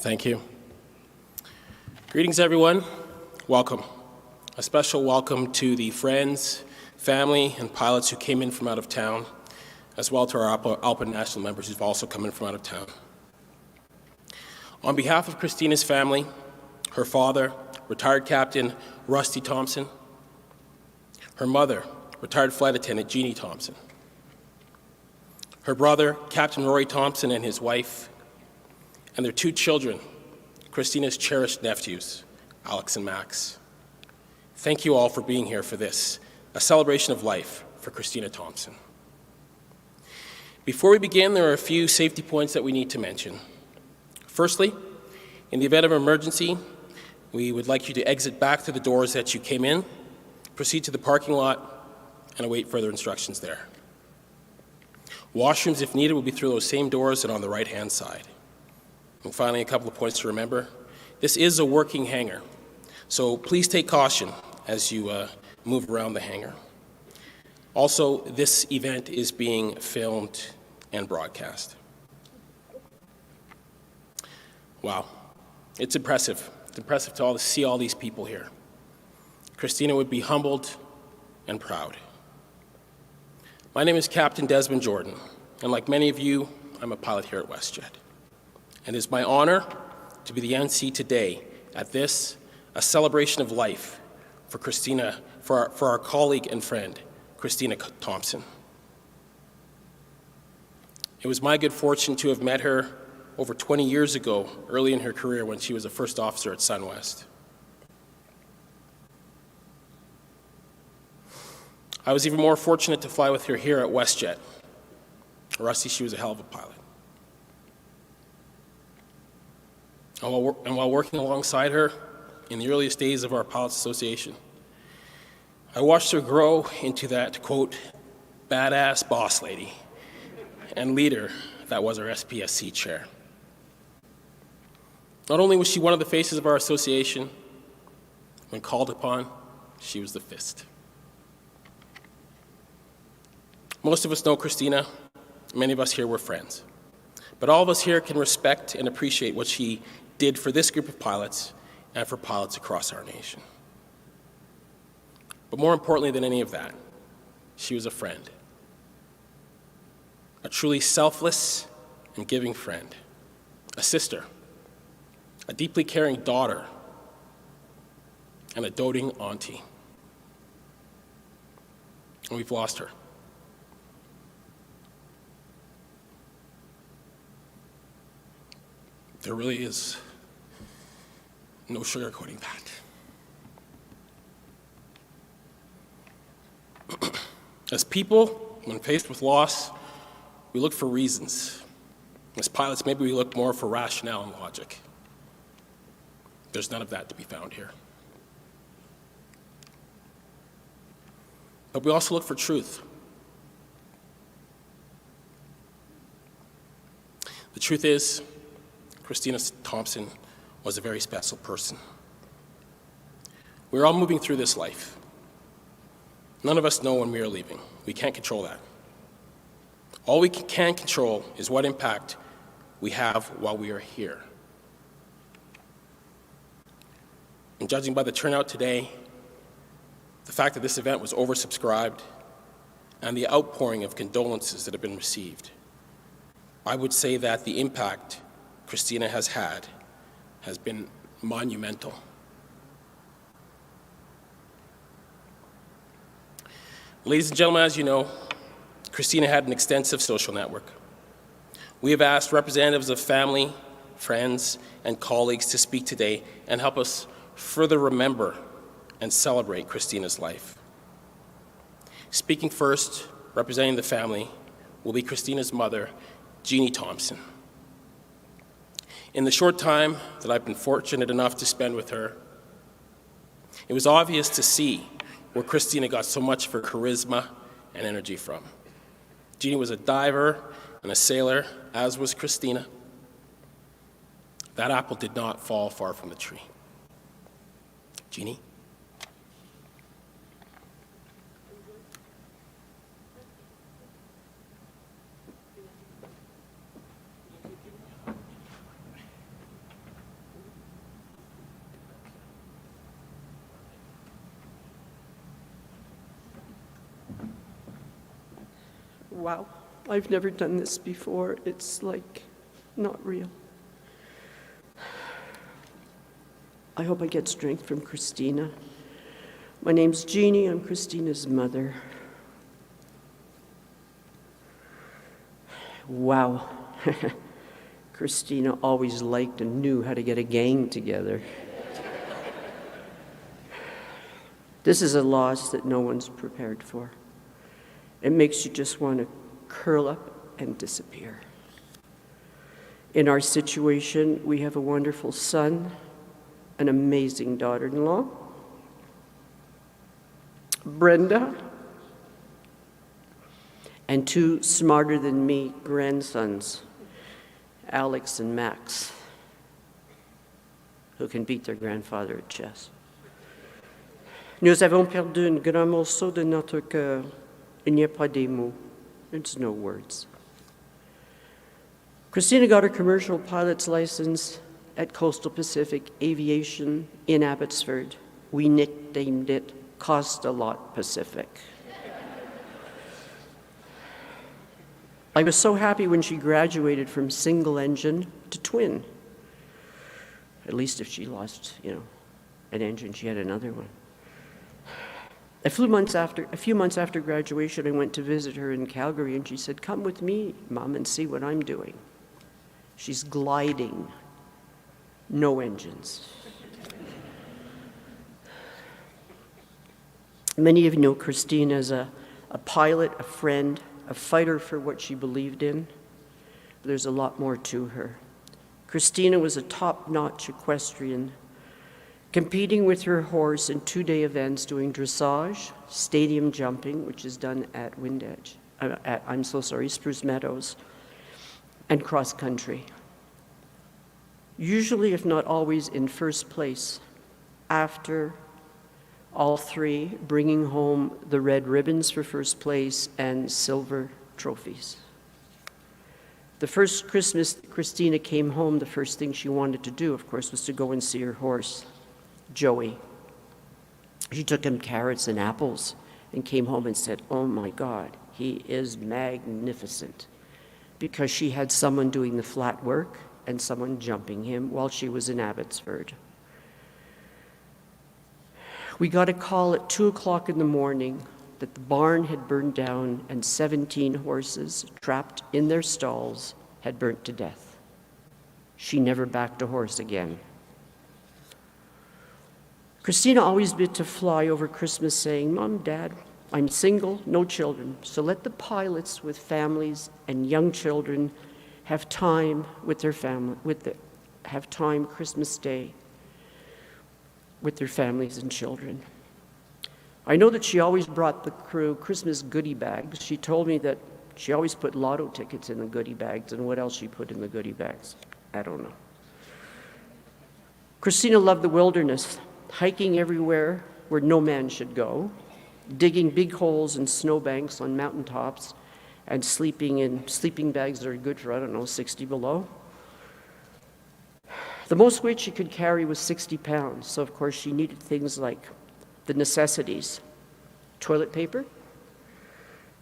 Thank you. Greetings, everyone. Welcome. A special welcome to the friends, family, and pilots who came in from out of town, as well to our ALPA national members who've also come in from out of town. On behalf of Christina's family, her father, retired Captain Rusty Thomson, her mother, retired Flight Attendant Jeannie Thomson, her brother, Captain Rory Thomson, and his wife, and their 2 children, Christina's cherished nephews, Alex and Max. Thank you all for being here for this, a celebration of life for Christina Thomson. Before we begin, there are a few safety points that we need to mention. Firstly, In the event of an emergency, we would like you to exit back through the doors that you came in, proceed to the parking lot, and await further instructions there. Washrooms, if needed, will be through those same doors and on the right-hand side. And finally, a couple of points to remember. This is a working hangar, so please take caution as you move around the hangar. Also, this event is being filmed and broadcast. Wow, it's impressive. It's impressive to see all these people here. Christina would be humbled and proud. My name is Captain Desmond Jordan, and like many of you, I'm a pilot here at WestJet. And it is my honor to be the NC today at this, a celebration of life for Christina, for our colleague and friend, Christina Thomson. It was my good fortune to have met her over 20 years ago, early in her career when she was a first officer at SunWest. I was even more fortunate to fly with her here at WestJet. Rusty, she was a hell of a pilot. And while working alongside her in the earliest days of our Pilots Association, I watched her grow into that, quote, badass boss lady and leader that was our SPSC chair. Not only was she one of the faces of our association, when called upon, she was the fist. Most of us know Christina. Many of us here were friends. But all of us here can respect and appreciate what she did for this group of pilots and for pilots across our nation. But more importantly than any of that, she was a friend. A truly selfless and giving friend. A sister. A deeply caring daughter. And a doting auntie. And we've lost her. There really is no sugarcoating that. As people, when faced with loss, we look for reasons. As pilots, maybe we look more for rationale and logic. There's none of that to be found here. But we also look for truth. The truth is, Christina Thomson was a very special person. We're all moving through this life. None of us know when we are leaving. We can't control that. All we can control is what impact we have while we are here. And judging by the turnout today, the fact that this event was oversubscribed, and the outpouring of condolences that have been received, I would say that the impact Christina has had has been monumental. Ladies and gentlemen, as you know, Christina had an extensive social network. We have asked representatives of family, friends, and colleagues to speak today and help us further remember and celebrate Christina's life. Speaking first, representing the family, will be Christina's mother, Jeannie Thomson. In the short time that I've been fortunate enough to spend with her, it was obvious to see where Christina got so much of her charisma and energy from. Jeannie was a diver and a sailor, as was Christina. That apple did not fall far from the tree. Jeannie? Wow, I've never done this before. It's like not real. I hope I get strength from Christina. My name's Jeannie. I'm Christina's mother. Wow. Christina always liked and knew how to get a gang together. This is a loss that no one's prepared for. It makes you just want to curl up and disappear. In our situation, we have a wonderful son, an amazing daughter-in-law, Brenda, and two smarter-than-me grandsons, Alex and Max, who can beat their grandfather at chess. Nous avons perdu un grand morceau de notre cœur. Il n'y a pas des mots. There's no words. Christina got her commercial pilot's license at Coastal Pacific Aviation in Abbotsford. We nicknamed it Cost-a-Lot Pacific. I was so happy when she graduated from single engine to twin. At least if she lost, an engine, she had another one. A few months after graduation, I went to visit her in Calgary, and she said, "Come with me, Mom, and see what I'm doing." She's gliding, no engines. Many of you know Christine as a pilot, a friend, a fighter for what she believed in. There's a lot more to her. Christina was a top-notch equestrian, competing with her horse in two-day events doing dressage, stadium jumping, which is done at Spruce Meadows, and cross-country. Usually, if not always, in first place, after all three bringing home the red ribbons for first place and silver trophies. The first Christmas Christina came home, the first thing she wanted to do, of course, was to go and see her horse, Joey. She took him carrots and apples and came home and said, "Oh my God, he is magnificent," because she had someone doing the flat work and someone jumping him while she was in Abbotsford. We got a call at 2:00 in the morning that the barn had burned down and 17 horses trapped in their stalls had burnt to death. She never backed a horse again. Christina always bid to fly over Christmas saying, "Mom, Dad, I'm single, no children, so let the pilots with families and young children have time with their family, have time Christmas Day with their families and children." I know that she always brought the crew Christmas goodie bags. She told me that she always put lotto tickets in the goodie bags, and what else she put in the goodie bags, I don't know. Christina loved the wilderness, hiking everywhere where no man should go, digging big holes in snowbanks on mountaintops, and sleeping in sleeping bags that are good for, 60 below. The most weight she could carry was 60 pounds, so of course she needed things like the necessities: toilet paper,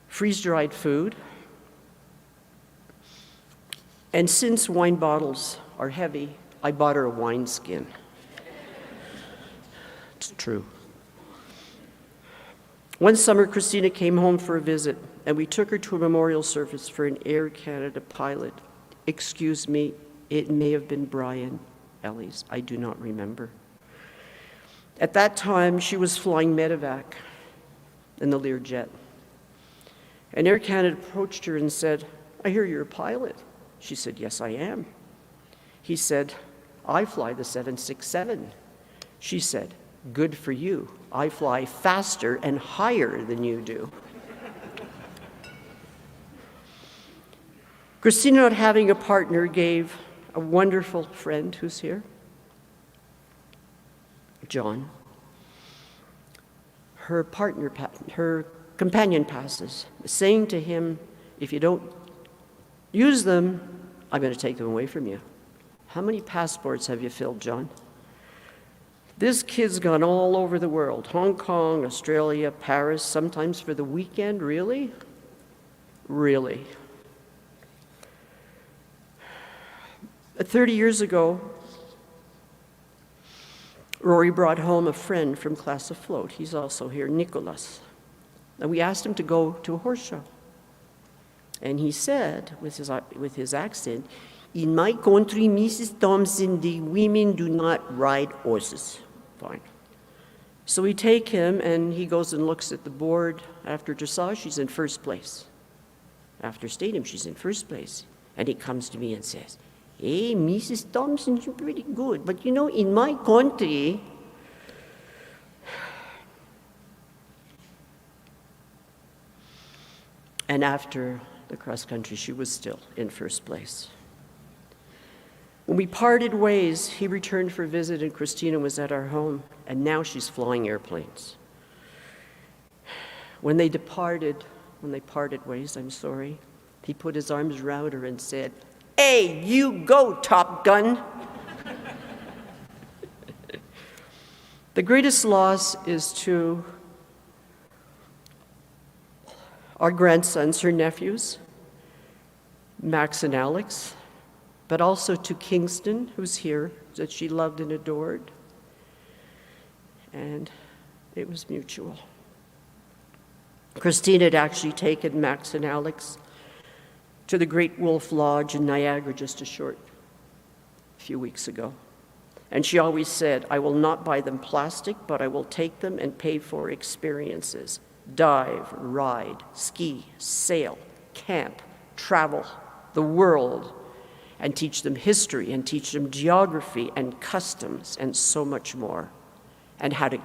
freeze-dried food, and since wine bottles are heavy, I bought her a wineskin. It's true. One summer, Christina came home for a visit, and we took her to a memorial service for an Air Canada pilot. Excuse me, it may have been Brian Ellis, I do not remember. At that time, she was flying medevac in the Learjet. And Air Canada approached her and said, "I hear you're a pilot." She said, "Yes, I am." He said, "I fly the 767. She said, "Good for you. I fly faster and higher than you do." Christina, not having a partner, gave a wonderful friend who's here, John, her companion passes, saying to him, "If you don't use them, I'm going to take them away from you." How many passports have you filled, John? This kid's gone all over the world: Hong Kong, Australia, Paris, sometimes for the weekend. Really? Really. 30 years ago, Rory brought home a friend from Class Afloat. He's also here, Nicholas. And we asked him to go to a horse show. And he said, with his accent, "In my country, Mrs. Thomson, the women do not ride horses." Fine. So we take him, and he goes and looks at the board. After dressage, she's in first place. After stadium, she's in first place. And he comes to me and says, Hey, Mrs. Thompson, you're pretty good. But you know, in my country, and after the cross country, she was still in first place. When we parted ways, he returned for a visit and Christina was at our home, and now she's flying airplanes. When they parted ways, he put his arms around her and said, "Hey, you go, Top Gun." The greatest loss is to our grandsons, her nephews, Max and Alex, but also to Kingston, who's here, that she loved and adored. And it was mutual. Christine had actually taken Max and Alex to the Great Wolf Lodge in Niagara just a few weeks ago. And she always said, "I will not buy them plastic, but I will take them and pay for experiences. Dive, ride, ski, sail, camp, travel, the world, and teach them history and teach them geography and customs and so much more, and how to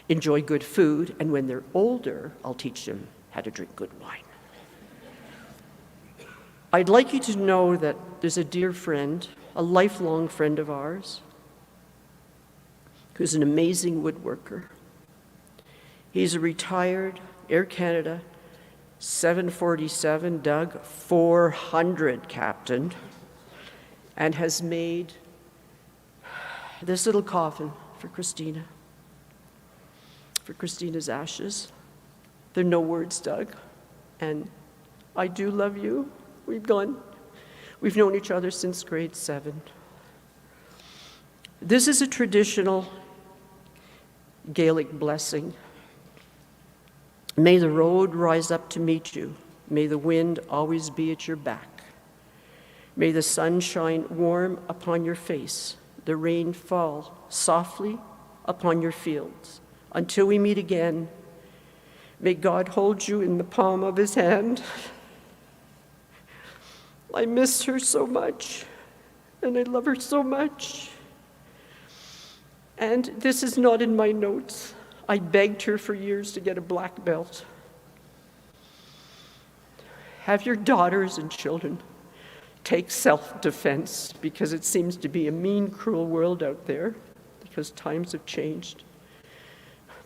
enjoy good food, and when they're older, I'll teach them how to drink good wine." I'd like you to know that there's a dear friend, a lifelong friend of ours, who's an amazing woodworker. He's a retired Air Canada 747 Doug 400 captain, and has made this little coffin for Christina, for Christina's ashes. There are no words, Doug, and I do love you. We've known each other since grade 7. This is a traditional Gaelic blessing. May the road rise up to meet you. May the wind always be at your back. May the sun shine warm upon your face, the rain fall softly upon your fields. Until we meet again, may God hold you in the palm of his hand. I miss her so much, and I love her so much. And this is not in my notes. I begged her for years to get a black belt. Have your daughters and children take self-defense, because it seems to be a mean, cruel world out there, because times have changed.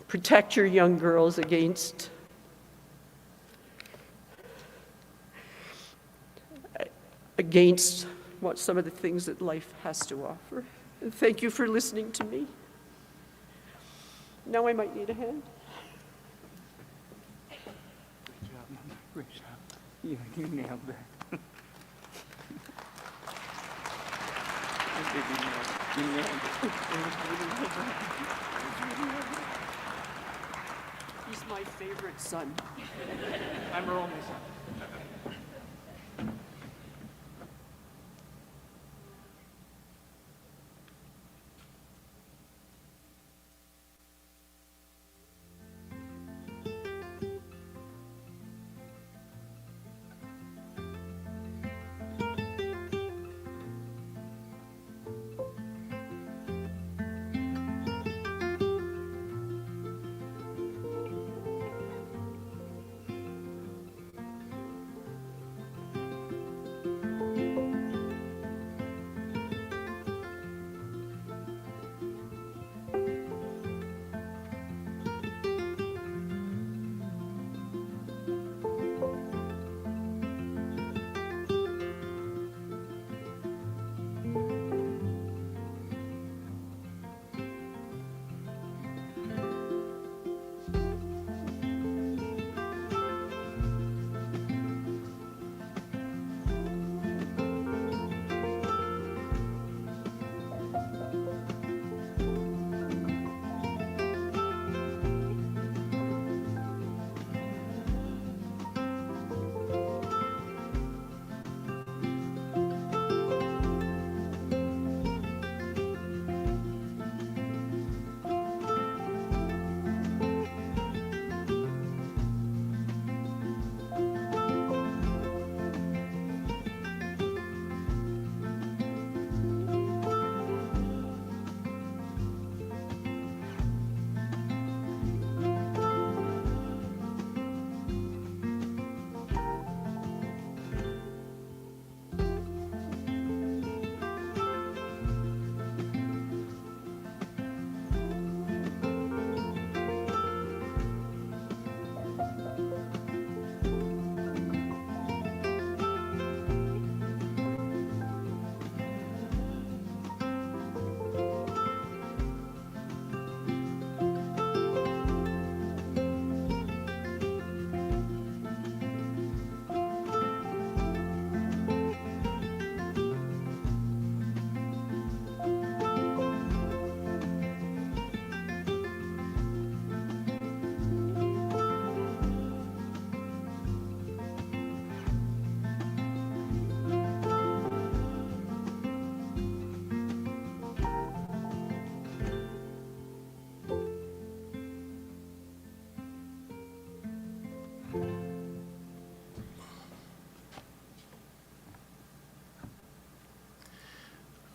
Protect your young girls against what some of the things that life has to offer. And thank you for listening to me. Now I might need a hand. Great job, Mama. Great job. Yeah, you nailed that. You nailed it. He's my favorite son. I'm her only son.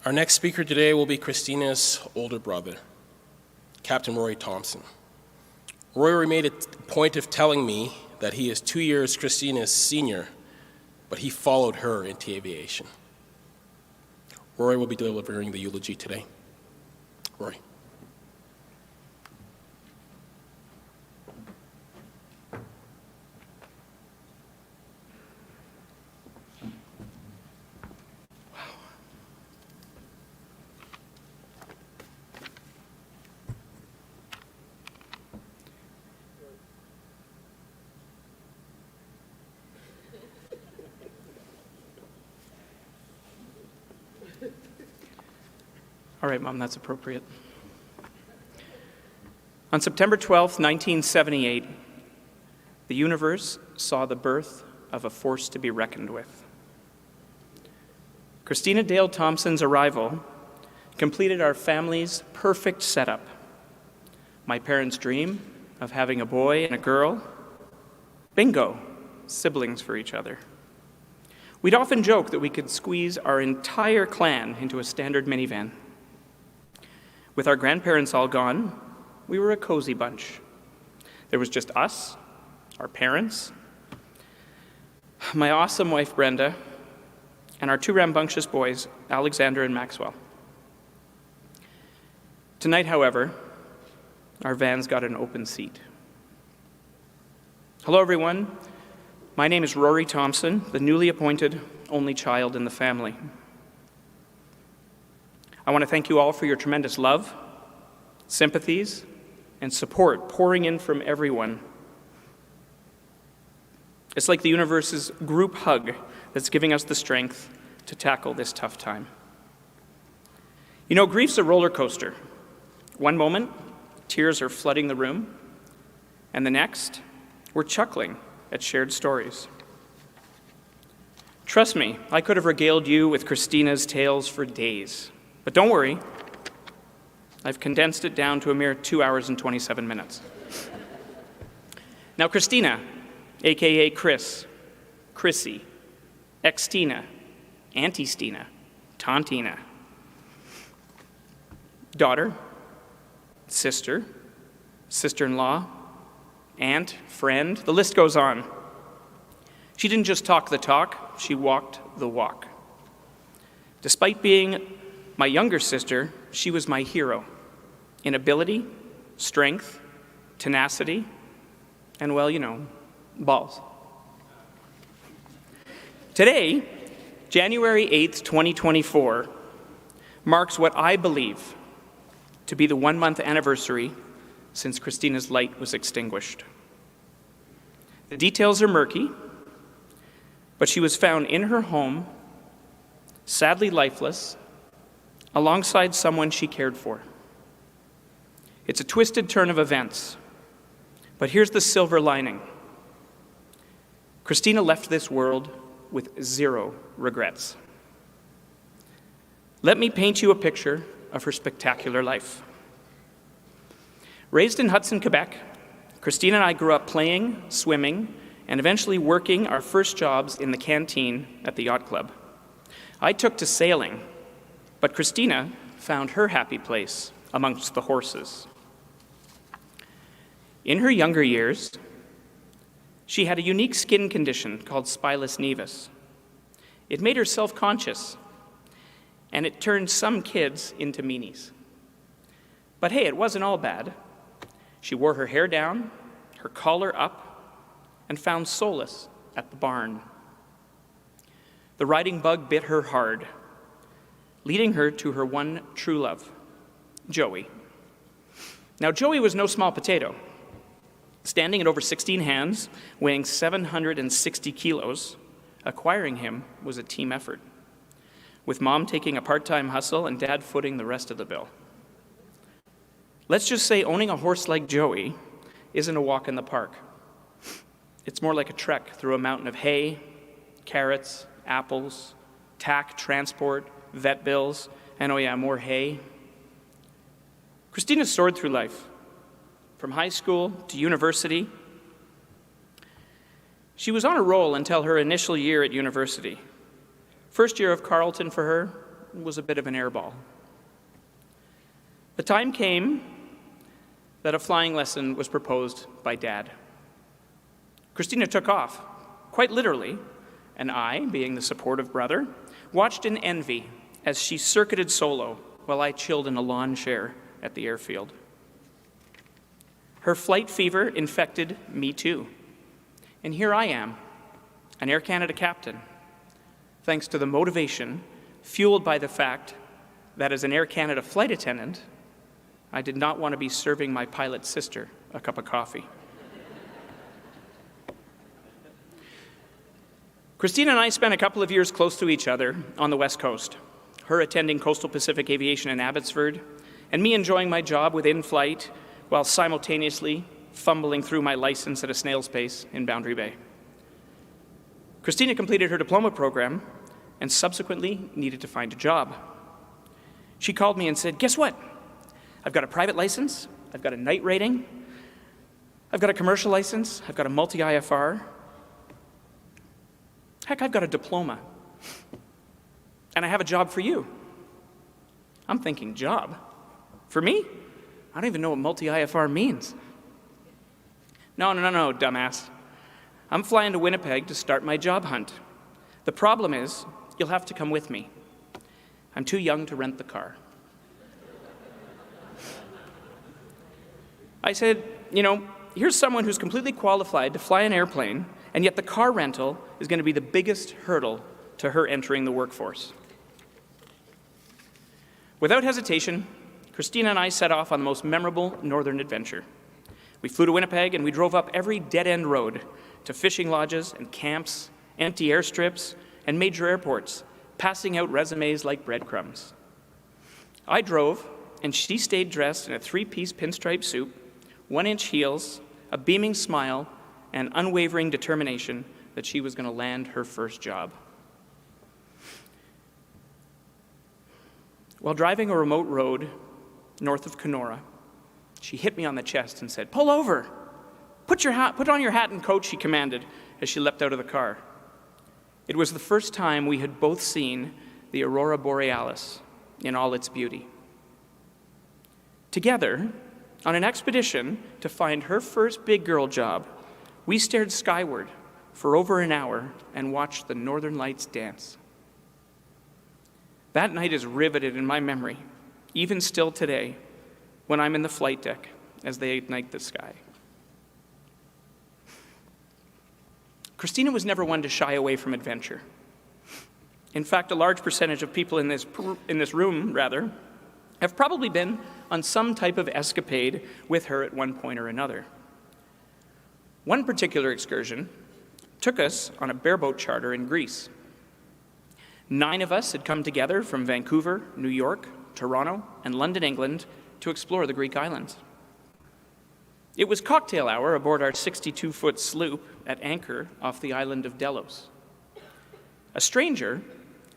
Our next speaker today will be Christina's older brother, Captain Rory Thomson. Rory made a point of telling me that he is 2 years Christina's senior, but he followed her into aviation. Rory will be delivering the eulogy today. Rory. All right, Mom, that's appropriate. On September 12th, 1978, the universe saw the birth of a force to be reckoned with. Christina Dale Thomson's arrival completed our family's perfect setup. My parents' dream of having a boy and a girl. Bingo, siblings for each other. We'd often joke that we could squeeze our entire clan into a standard minivan. With our grandparents all gone, we were a cozy bunch. There was just us, our parents, my awesome wife Brenda, and our two rambunctious boys, Alexander and Maxwell. Tonight, however, our van's got an open seat. Hello, everyone. My name is Rory Thomson, the newly appointed only child in the family. I want to thank you all for your tremendous love, sympathies, and support pouring in from everyone. It's like the universe's group hug that's giving us the strength to tackle this tough time. You know, grief's a roller coaster. One moment, tears are flooding the room, and the next, we're chuckling at shared stories. Trust me, I could have regaled you with Christina's tales for days. But don't worry, I've condensed it down to a mere 2 hours and 27 minutes. Now, Christina, AKA Chris, Chrissy, ex-Tina, Auntie Stina, Tontina, daughter, sister, sister-in-law, aunt, friend, the list goes on. She didn't just talk the talk, she walked the walk. Despite being my younger sister, she was my hero in ability, strength, tenacity, and, well, you know, balls. Today, January 8th, 2024, marks what I believe to be the 1-month anniversary since Christina's light was extinguished. The details are murky, but she was found in her home, sadly lifeless, alongside someone she cared for. It's a twisted turn of events, but here's the silver lining. Christina left this world with 0 regrets. Let me paint you a picture of her spectacular life. Raised in Hudson, Quebec, Christina and I grew up playing, swimming, and eventually working our first jobs in the canteen at the yacht club. I took to sailing, but Christina found her happy place amongst the horses. In her younger years, she had a unique skin condition called spilus nevus. It made her self-conscious, and it turned some kids into meanies. But hey, it wasn't all bad. She wore her hair down, her collar up, and found solace at the barn. The riding bug bit her hard, leading her to her one true love, Joey. Now, Joey was no small potato. Standing at over 16 hands, weighing 760 kilos, acquiring him was a team effort, with Mom taking a part-time hustle and Dad footing the rest of the bill. Let's just say owning a horse like Joey isn't a walk in the park. It's more like a trek through a mountain of hay, carrots, apples, tack, transport, vet bills, and oh yeah, more hay. Christina soared through life, from high school to university. She was on a roll until her initial year at university. First year of Carleton for her, was a bit of an airball. The time came that a flying lesson was proposed by Dad. Christina took off, quite literally, and I, being the supportive brother, watched in envy as she circuited solo while I chilled in a lawn chair at the airfield. Her flight fever infected me too. And here I am, an Air Canada captain, thanks to the motivation fueled by the fact that as an Air Canada flight attendant, I did not want to be serving my pilot sister a cup of coffee. Christina and I spent a couple of years close to each other on the West Coast, her attending Coastal Pacific Aviation in Abbotsford, and me enjoying my job with in-flight while simultaneously fumbling through my license at a snail's pace in Boundary Bay. Christina completed her diploma program and subsequently needed to find a job. She called me and said, "Guess what? I've got a private license, I've got a night rating, I've got a commercial license, I've got a multi-IFR. Heck, I've got a diploma. And I have a job for you." I'm thinking, job? For me? I don't even know what multi-IFR means. No, dumbass. I'm flying to Winnipeg to start my job hunt. The problem is, you'll have to come with me. I'm too young to rent the car. I said, here's someone who's completely qualified to fly an airplane, and yet the car rental is going to be the biggest hurdle to her entering the workforce. Without hesitation, Christina and I set off on the most memorable northern adventure. We flew to Winnipeg and we drove up every dead-end road to fishing lodges and camps, empty airstrips, and major airports, passing out resumes like breadcrumbs. I drove, and she stayed dressed in a three-piece pinstripe suit, 1-inch heels, a beaming smile, and unwavering determination that she was going to land her first job. While driving a remote road north of Kenora, she hit me on the chest and said, "Pull over! Put on your hat and coat," she commanded as she leapt out of the car. It was the first time we had both seen the aurora borealis in all its beauty. Together, on an expedition to find her first big girl job, we stared skyward for over an hour and watched the northern lights dance. That night is riveted in my memory, even still today, when I'm in the flight deck as they ignite the sky. Christina was never one to shy away from adventure. In fact, a large percentage of people in this room, have probably been on some type of escapade with her at one point or another. One particular excursion took us on a bareboat charter in Greece. 9 of us had come together from Vancouver, New York, Toronto, and London, England, to explore the Greek islands. It was cocktail hour aboard our 62-foot sloop at anchor off the island of Delos. A stranger,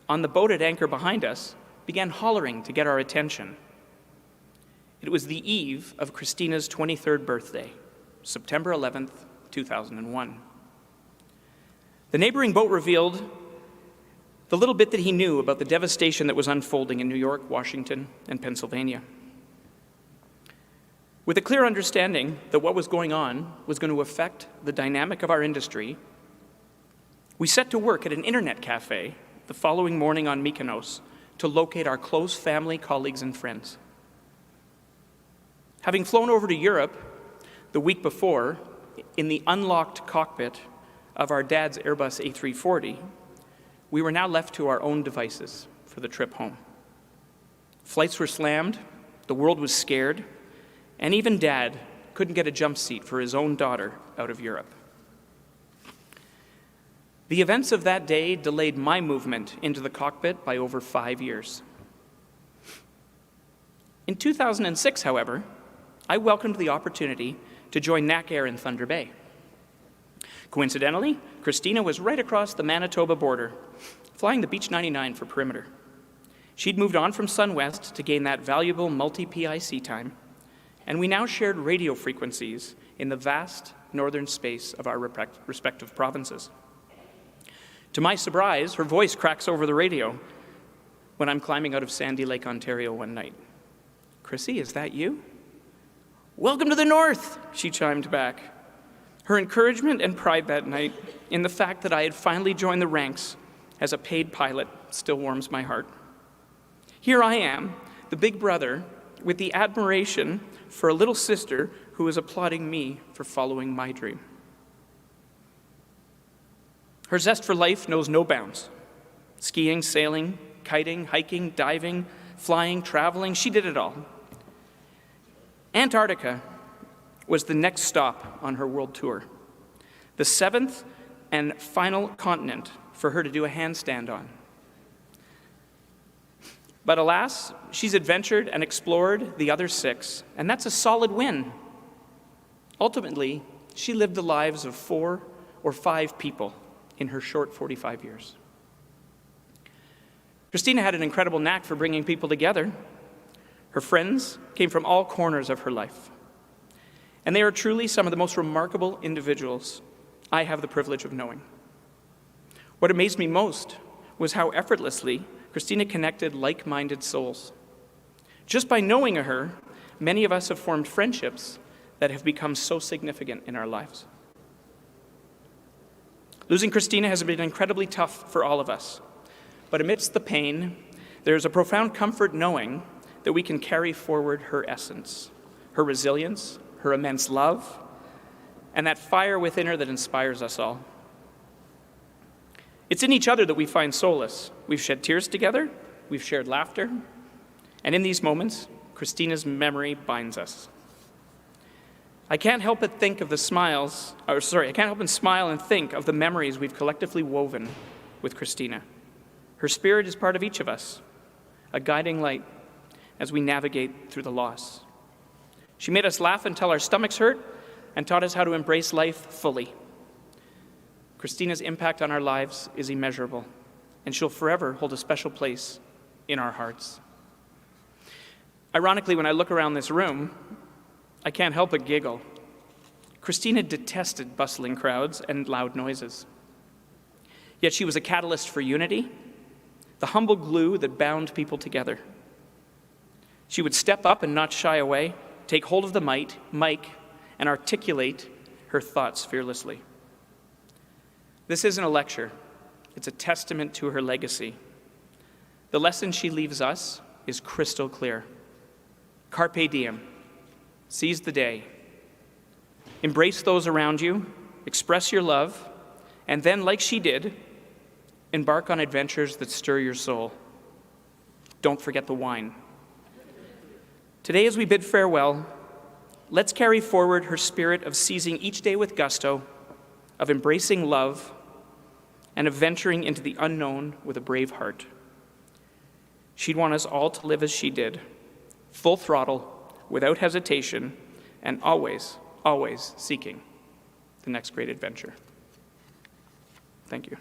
on the boat at anchor behind us, began hollering to get our attention. It was the eve of Christina's 23rd birthday, September 11th, 2001. The neighboring boat revealed the little bit that he knew about the devastation that was unfolding in New York, Washington, and Pennsylvania. With a clear understanding that what was going on was going to affect the dynamic of our industry, we set to work at an internet cafe the following morning on Mykonos to locate our close family, colleagues, and friends. Having flown over to Europe the week before in the unlocked cockpit of our dad's Airbus A340, we were now left to our own devices for the trip home. Flights were slammed, the world was scared, and even Dad couldn't get a jump seat for his own daughter out of Europe. The events of that day delayed my movement into the cockpit by over 5 years. In 2006, however, I welcomed the opportunity to join NAC Air in Thunder Bay. Coincidentally, Christina was right across the Manitoba border, flying the Beech 99 for Perimeter. She'd moved on from SunWest to gain that valuable multi-PIC time, and we now shared radio frequencies in the vast northern space of our respective provinces. To my surprise, her voice cracks over the radio. when I'm climbing out of Sandy Lake, Ontario one night. "Chrissy, is that you?" "Welcome to the North," she chimed back. Her encouragement and pride that night in the fact that I had finally joined the ranks as a paid pilot still warms my heart. Here I am, the big brother, with the admiration for a little sister who is applauding me for following my dream. Her zest for life knows no bounds. Skiing, sailing, kiting, hiking, diving, flying, traveling, she did it all. Antarctica was the next stop on her world tour, the 7th and final continent for her to do a handstand on. But alas, she's adventured and explored the other 6, and that's a solid win. Ultimately, she lived the lives of 4 or 5 people in her short 45 years. Christina had an incredible knack for bringing people together. Her friends came from all corners of her life, and they are truly some of the most remarkable individuals I have the privilege of knowing. What amazed me most was how effortlessly Christina connected like-minded souls. Just by knowing her, many of us have formed friendships that have become so significant in our lives. Losing Christina has been incredibly tough for all of us, but amidst the pain, there is a profound comfort knowing that we can carry forward her essence, her resilience, her immense love, and that fire within her that inspires us all. It's in each other that we find solace. We've shed tears together, we've shared laughter, and in these moments, Christina's memory binds us. I can't help but think of I can't help but smile and think of the memories we've collectively woven with Christina. Her spirit is part of each of us, a guiding light as we navigate through the loss. She made us laugh until our stomachs hurt and taught us how to embrace life fully. Christina's impact on our lives is immeasurable, and she'll forever hold a special place in our hearts. Ironically, when I look around this room, I can't help but giggle. Christina detested bustling crowds and loud noises. Yet she was a catalyst for unity, the humble glue that bound people together. She would step up and not shy away, take hold of the mic, and articulate her thoughts fearlessly. This isn't a lecture. It's a testament to her legacy. The lesson she leaves us is crystal clear. Carpe diem. Seize the day. Embrace those around you, express your love, and then, like she did, embark on adventures that stir your soul. Don't forget the wine. Today, as we bid farewell, let's carry forward her spirit of seizing each day with gusto, of embracing love, and of venturing into the unknown with a brave heart. She'd want us all to live as she did, full throttle, without hesitation, and always, always seeking the next great adventure. Thank you.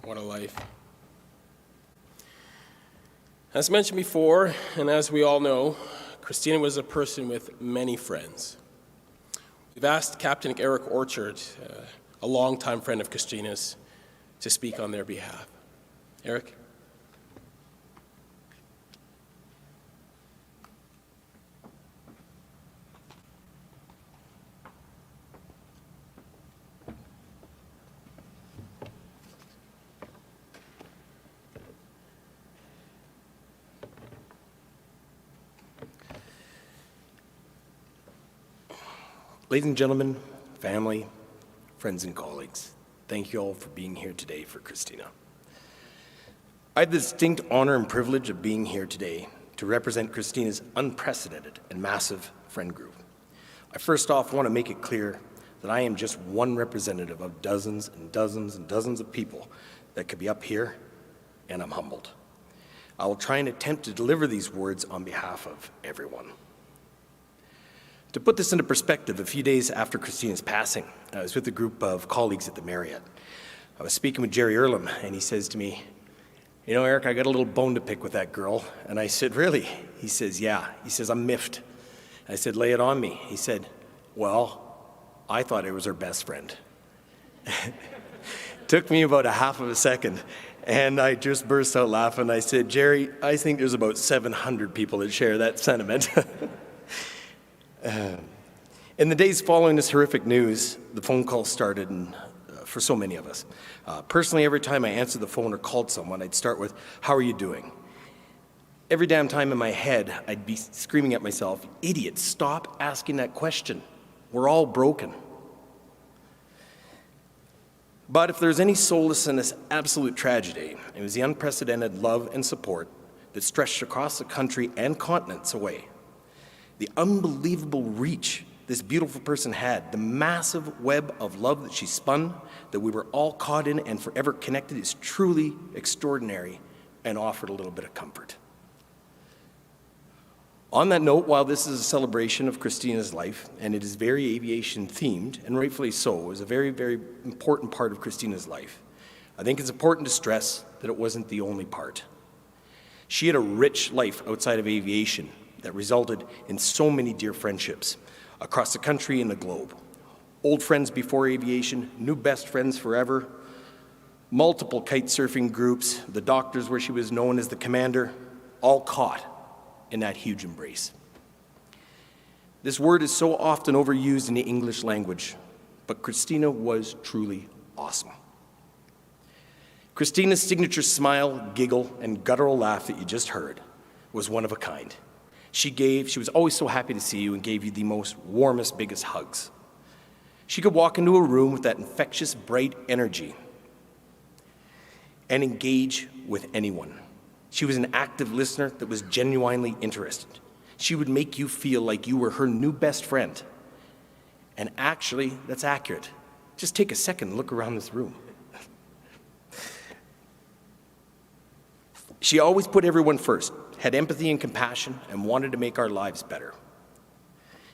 What a life. As mentioned before, and as we all know, Christina was a person with many friends. We've asked Captain Eric Orchard, a longtime friend of Christina's, to speak on their behalf. Eric? Ladies and gentlemen, family, friends and colleagues, thank you all for being here today for Christina. I have the distinct honor and privilege of being here today to represent Christina's unprecedented and massive friend group. I first off want to make it clear that I am just one representative of dozens and dozens and dozens of people that could be up here, and I'm humbled. I will try and attempt to deliver these words on behalf of everyone. To put this into perspective, a few days after Christina's passing, I was with a group of colleagues at the Marriott. I was speaking with Jerry Earlham, and he says to me, "You know, Eric, I got a little bone to pick with that girl." And I said, "Really?" He says, "Yeah." He says, "I'm miffed." I said, "Lay it on me." He said, "Well, I thought it was her best friend." Took me about a half of a second, and I just burst out laughing. I said, "Jerry, I think there's about 700 people that share that sentiment." In the days following this horrific news, the phone calls started, and for so many of us. Personally, every time I answered the phone or called someone, I'd start with, "How are you doing?" Every damn time in my head, I'd be screaming at myself, "Idiot, stop asking that question. We're all broken." But if there's any solace in this absolute tragedy, it was the unprecedented love and support that stretched across the country and continents away. The unbelievable reach this beautiful person had, the massive web of love that she spun, that we were all caught in and forever connected, is truly extraordinary and offered a little bit of comfort. On that note, while this is a celebration of Christina's life, and it is very aviation themed, and rightfully so, it was a very, very important part of Christina's life, I think it's important to stress that it wasn't the only part. She had a rich life outside of aviation that resulted in so many dear friendships across the country and the globe. Old friends before aviation, new best friends forever, multiple kite surfing groups, the doctors where she was known as the commander, all caught in that huge embrace. This word is so often overused in the English language, but Christina was truly awesome. Christina's signature smile, giggle, and guttural laugh that you just heard was one of a kind. She was always so happy to see you and gave you the most warmest, biggest hugs. She could walk into a room with that infectious, bright energy and engage with anyone. She was an active listener that was genuinely interested. She would make you feel like you were her new best friend. And actually, that's accurate. Just take a second and look around this room. She always put everyone first, had empathy and compassion, and wanted to make our lives better.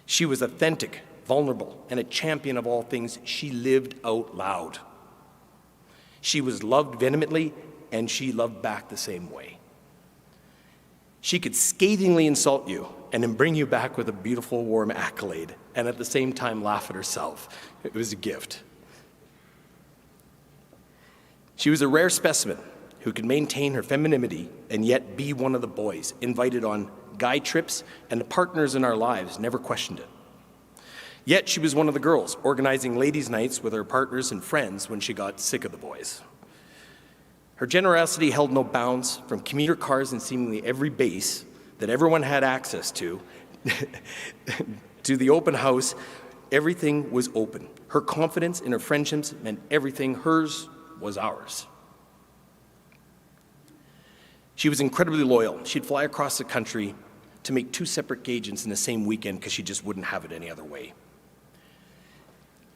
She was authentic, vulnerable, and a champion of all things. She lived out loud. She was loved vehemently, and she loved back the same way. She could scathingly insult you and then bring you back with a beautiful, warm accolade, and at the same time laugh at herself. It was a gift. She was a rare specimen who could maintain her femininity and yet be one of the boys, invited on guy trips, and the partners in our lives never questioned it. Yet she was one of the girls, organizing ladies' nights with her partners and friends when she got sick of the boys. Her generosity held no bounds, from commuter cars in seemingly every base that everyone had access to, to the open house. Everything was open. Her confidence in her friendships meant everything hers was ours. She was incredibly loyal. She'd fly across the country to make 2 separate engagements in the same weekend because she just wouldn't have it any other way.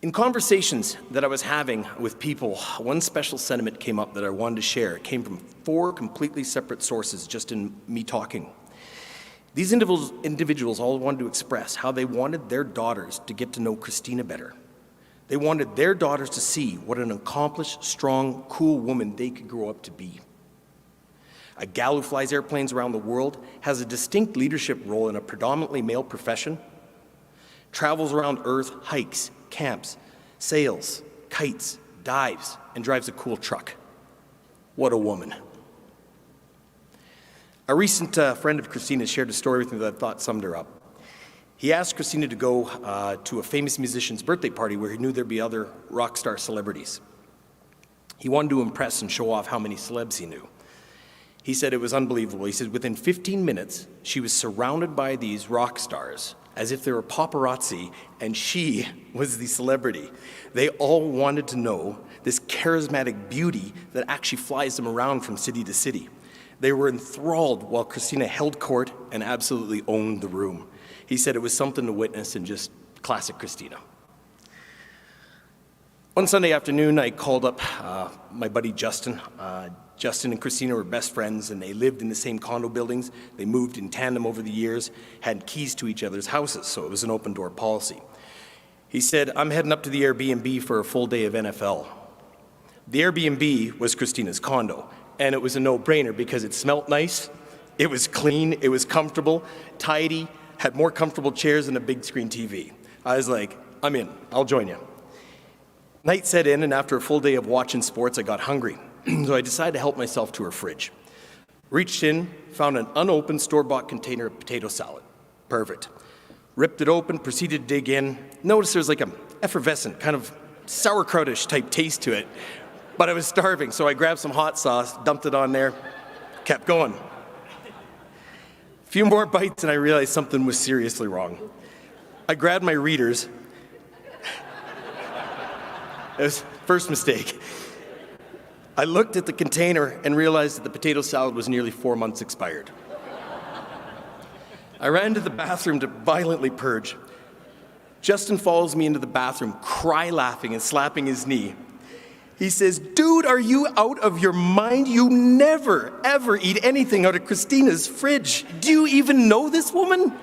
In conversations that I was having with people, one special sentiment came up that I wanted to share. It came from 4 completely separate sources just in me talking. These individuals all wanted to express how they wanted their daughters to get to know Christina better. They wanted their daughters to see what an accomplished, strong, cool woman they could grow up to be. A gal who flies airplanes around the world, has a distinct leadership role in a predominantly male profession, travels around Earth, hikes, camps, sails, kites, dives, and drives a cool truck. What a woman. A recent friend of Christina's shared a story with me that I thought summed her up. He asked Christina to go to a famous musician's birthday party where he knew there'd be other rock star celebrities. He wanted to impress and show off how many celebs he knew. He said it was unbelievable. He said within 15 minutes, she was surrounded by these rock stars as if they were paparazzi, and she was the celebrity. They all wanted to know this charismatic beauty that actually flies them around from city to city. They were enthralled while Christina held court and absolutely owned the room. He said it was something to witness and just classic Christina. One Sunday afternoon, I called up my buddy Justin. Justin and Christina were best friends, and they lived in the same condo buildings. They moved in tandem over the years, had keys to each other's houses, so it was an open-door policy. He said, I'm heading up to the Airbnb for a full day of NFL. The Airbnb was Christina's condo, and it was a no-brainer because it smelled nice, it was clean, it was comfortable, tidy, had more comfortable chairs than a big screen TV. I was like, I'm in, I'll join you. Night set in, and after a full day of watching sports, I got hungry. So I decided to help myself to her fridge. Reached in, found an unopened store-bought container of potato salad. Perfect. Ripped it open, proceeded to dig in. Noticed there's like an effervescent, kind of sauerkrautish type taste to it. But I was starving, so I grabbed some hot sauce, dumped it on there, kept going. A few more bites and I realized something was seriously wrong. I grabbed my readers. It was first mistake. I looked at the container and realized that the potato salad was nearly 4 months expired. I ran to the bathroom to violently purge. Justin follows me into the bathroom, cry laughing and slapping his knee. He says, dude, are you out of your mind? You never, ever eat anything out of Christina's fridge. Do you even know this woman?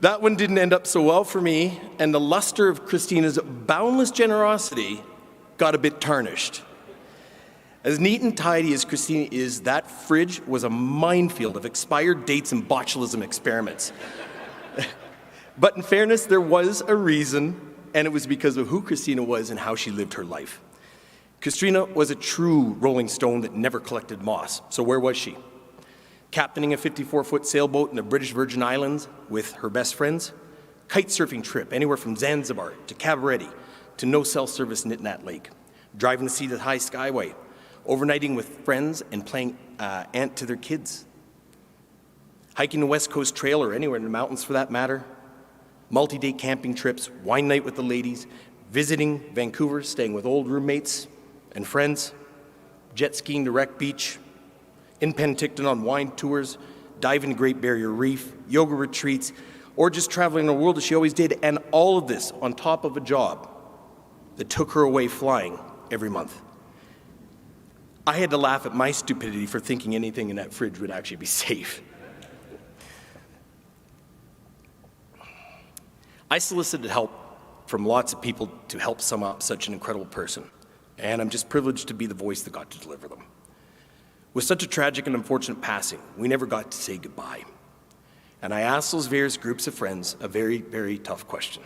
That one didn't end up so well for me, and the luster of Christina's boundless generosity got a bit tarnished. As neat and tidy as Christina is, that fridge was a minefield of expired dates and botulism experiments. But in fairness, there was a reason, and it was because of who Christina was and how she lived her life. Christina was a true Rolling Stone that never collected moss. So where was she? Captaining a 54-foot sailboat in the British Virgin Islands with her best friends? Kite surfing trip anywhere from Zanzibar to Cabarete to no cell service in Nitnat Lake. Driving to see the High Skyway. Overnighting with friends and playing aunt to their kids. Hiking the West Coast Trail or anywhere in the mountains for that matter. Multi-day camping trips, wine night with the ladies, visiting Vancouver, staying with old roommates and friends, jet skiing to Wreck Beach, in Penticton on wine tours, diving to Great Barrier Reef, yoga retreats, or just traveling the world as she always did, and all of this on top of a job that took her away flying every month. I had to laugh at my stupidity for thinking anything in that fridge would actually be safe. I solicited help from lots of people to help sum up such an incredible person, and I'm just privileged to be the voice that got to deliver them. With such a tragic and unfortunate passing, we never got to say goodbye. And I asked those various groups of friends a very, very tough question.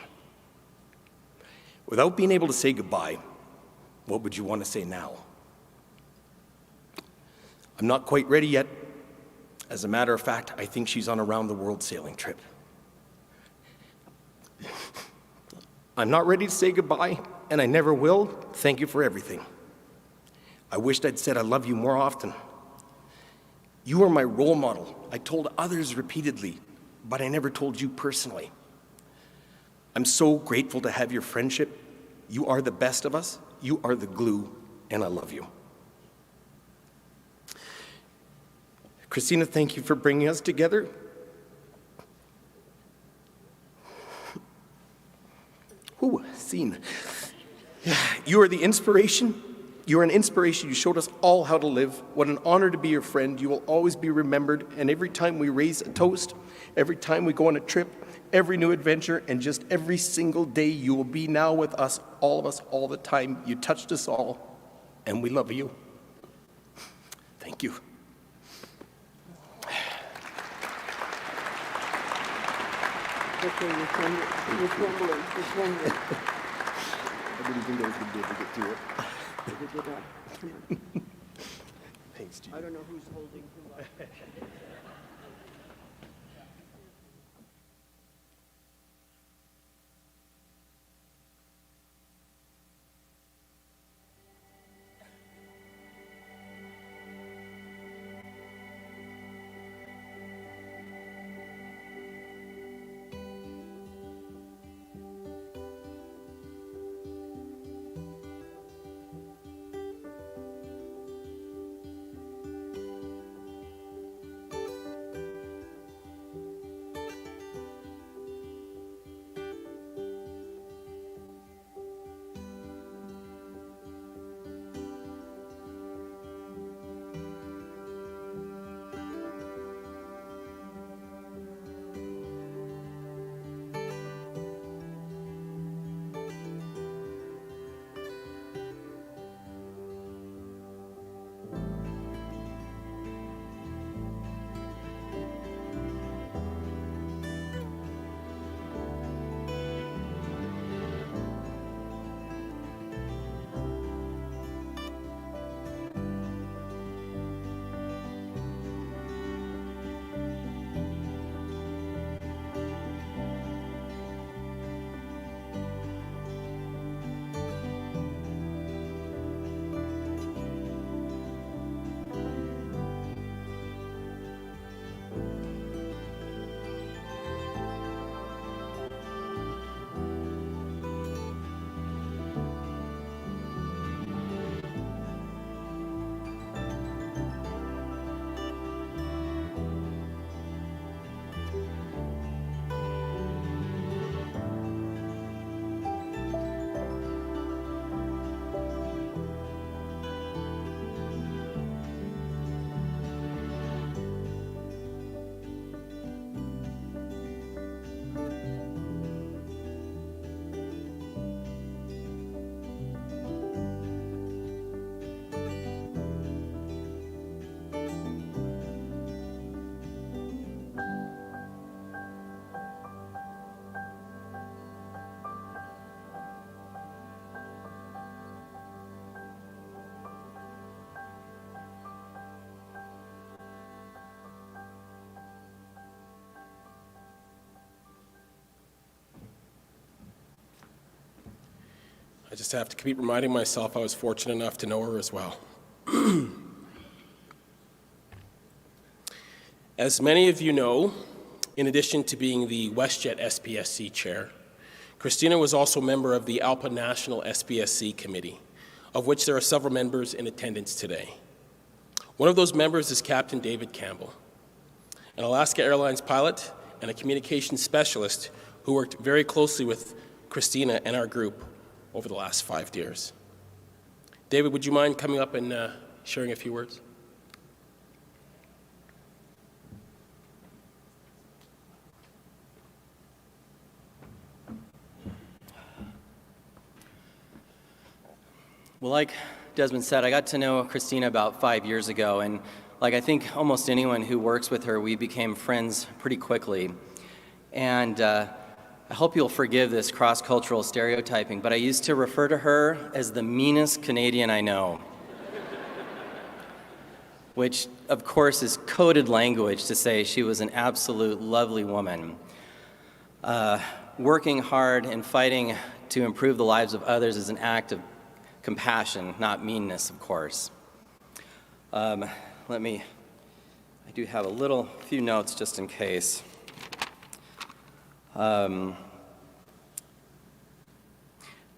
Without being able to say goodbye, what would you want to say now? I'm not quite ready yet. As a matter of fact, I think she's on a round-the-world sailing trip. I'm not ready to say goodbye, and I never will. Thank you for everything. I wished I'd said I love you more often. You are my role model. I told others repeatedly, but I never told you personally. I'm so grateful to have your friendship. You are the best of us. You are the glue, and I love you. Christina, thank you for bringing us together. Ooh, scene. You are the inspiration, You're an inspiration. You showed us all how to live. What an honor to be your friend. You will always be remembered. And every time we raise a toast, every time we go on a trip, every new adventure, and just every single day, you will be now with us, all of us, all the time. You touched us all, and we love you. Thank you. Okay, you're trembling. I didn't think I was going to be able to get to it. Get up. Come on. Thanks, Judy. I don't know who's holding who up. I just have to keep reminding myself I was fortunate enough to know her as well. As many of you know, in addition to being the WestJet SPSC chair, Christina was also a member of the ALPA National SPSC Committee, of which there are several members in attendance today. One of those members is Captain David Campbell, an Alaska Airlines pilot and a communications specialist who worked very closely with Christina and our group over the last 5 years. David, would you mind coming up and sharing a few words? Well, like Desmond said, I got to know Christina about 5 years ago, and like I think almost anyone who works with her, we became friends pretty quickly. And I hope you'll forgive this cross-cultural stereotyping, but I used to refer to her as the meanest Canadian I know, which of course is coded language to say she was an absolute lovely woman, working hard and fighting to improve the lives of others is an act of compassion, not meanness, of course. I do have a few notes just in case. I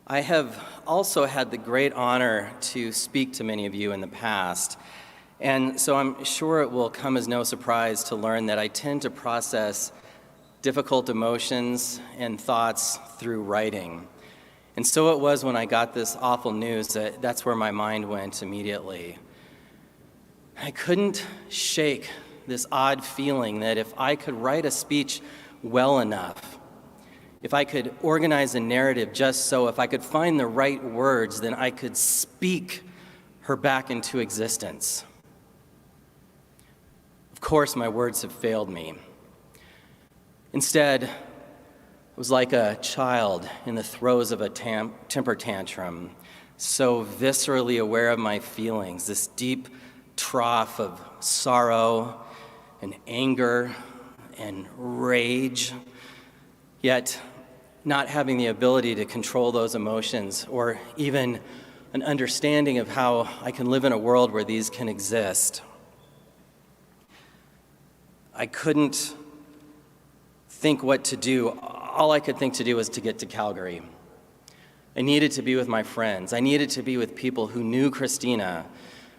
have also had the great honor to speak to many of you in the past, and so I'm sure it will come as no surprise to learn that I tend to process difficult emotions and thoughts through writing. And so it was when I got this awful news that's where my mind went immediately. I couldn't shake this odd feeling that if I could write a speech well enough, if I could organize a narrative just so, if I could find the right words, then I could speak her back into existence. Of course, my words have failed me. Instead, I was like a child in the throes of a temper tantrum, so viscerally aware of my feelings, this deep trough of sorrow and anger and rage, yet not having the ability to control those emotions or even an understanding of how I can live in a world where these can exist. I couldn't think what to do. All I could think to do was to get to Calgary. I needed to be with my friends. I needed to be with people who knew Christina,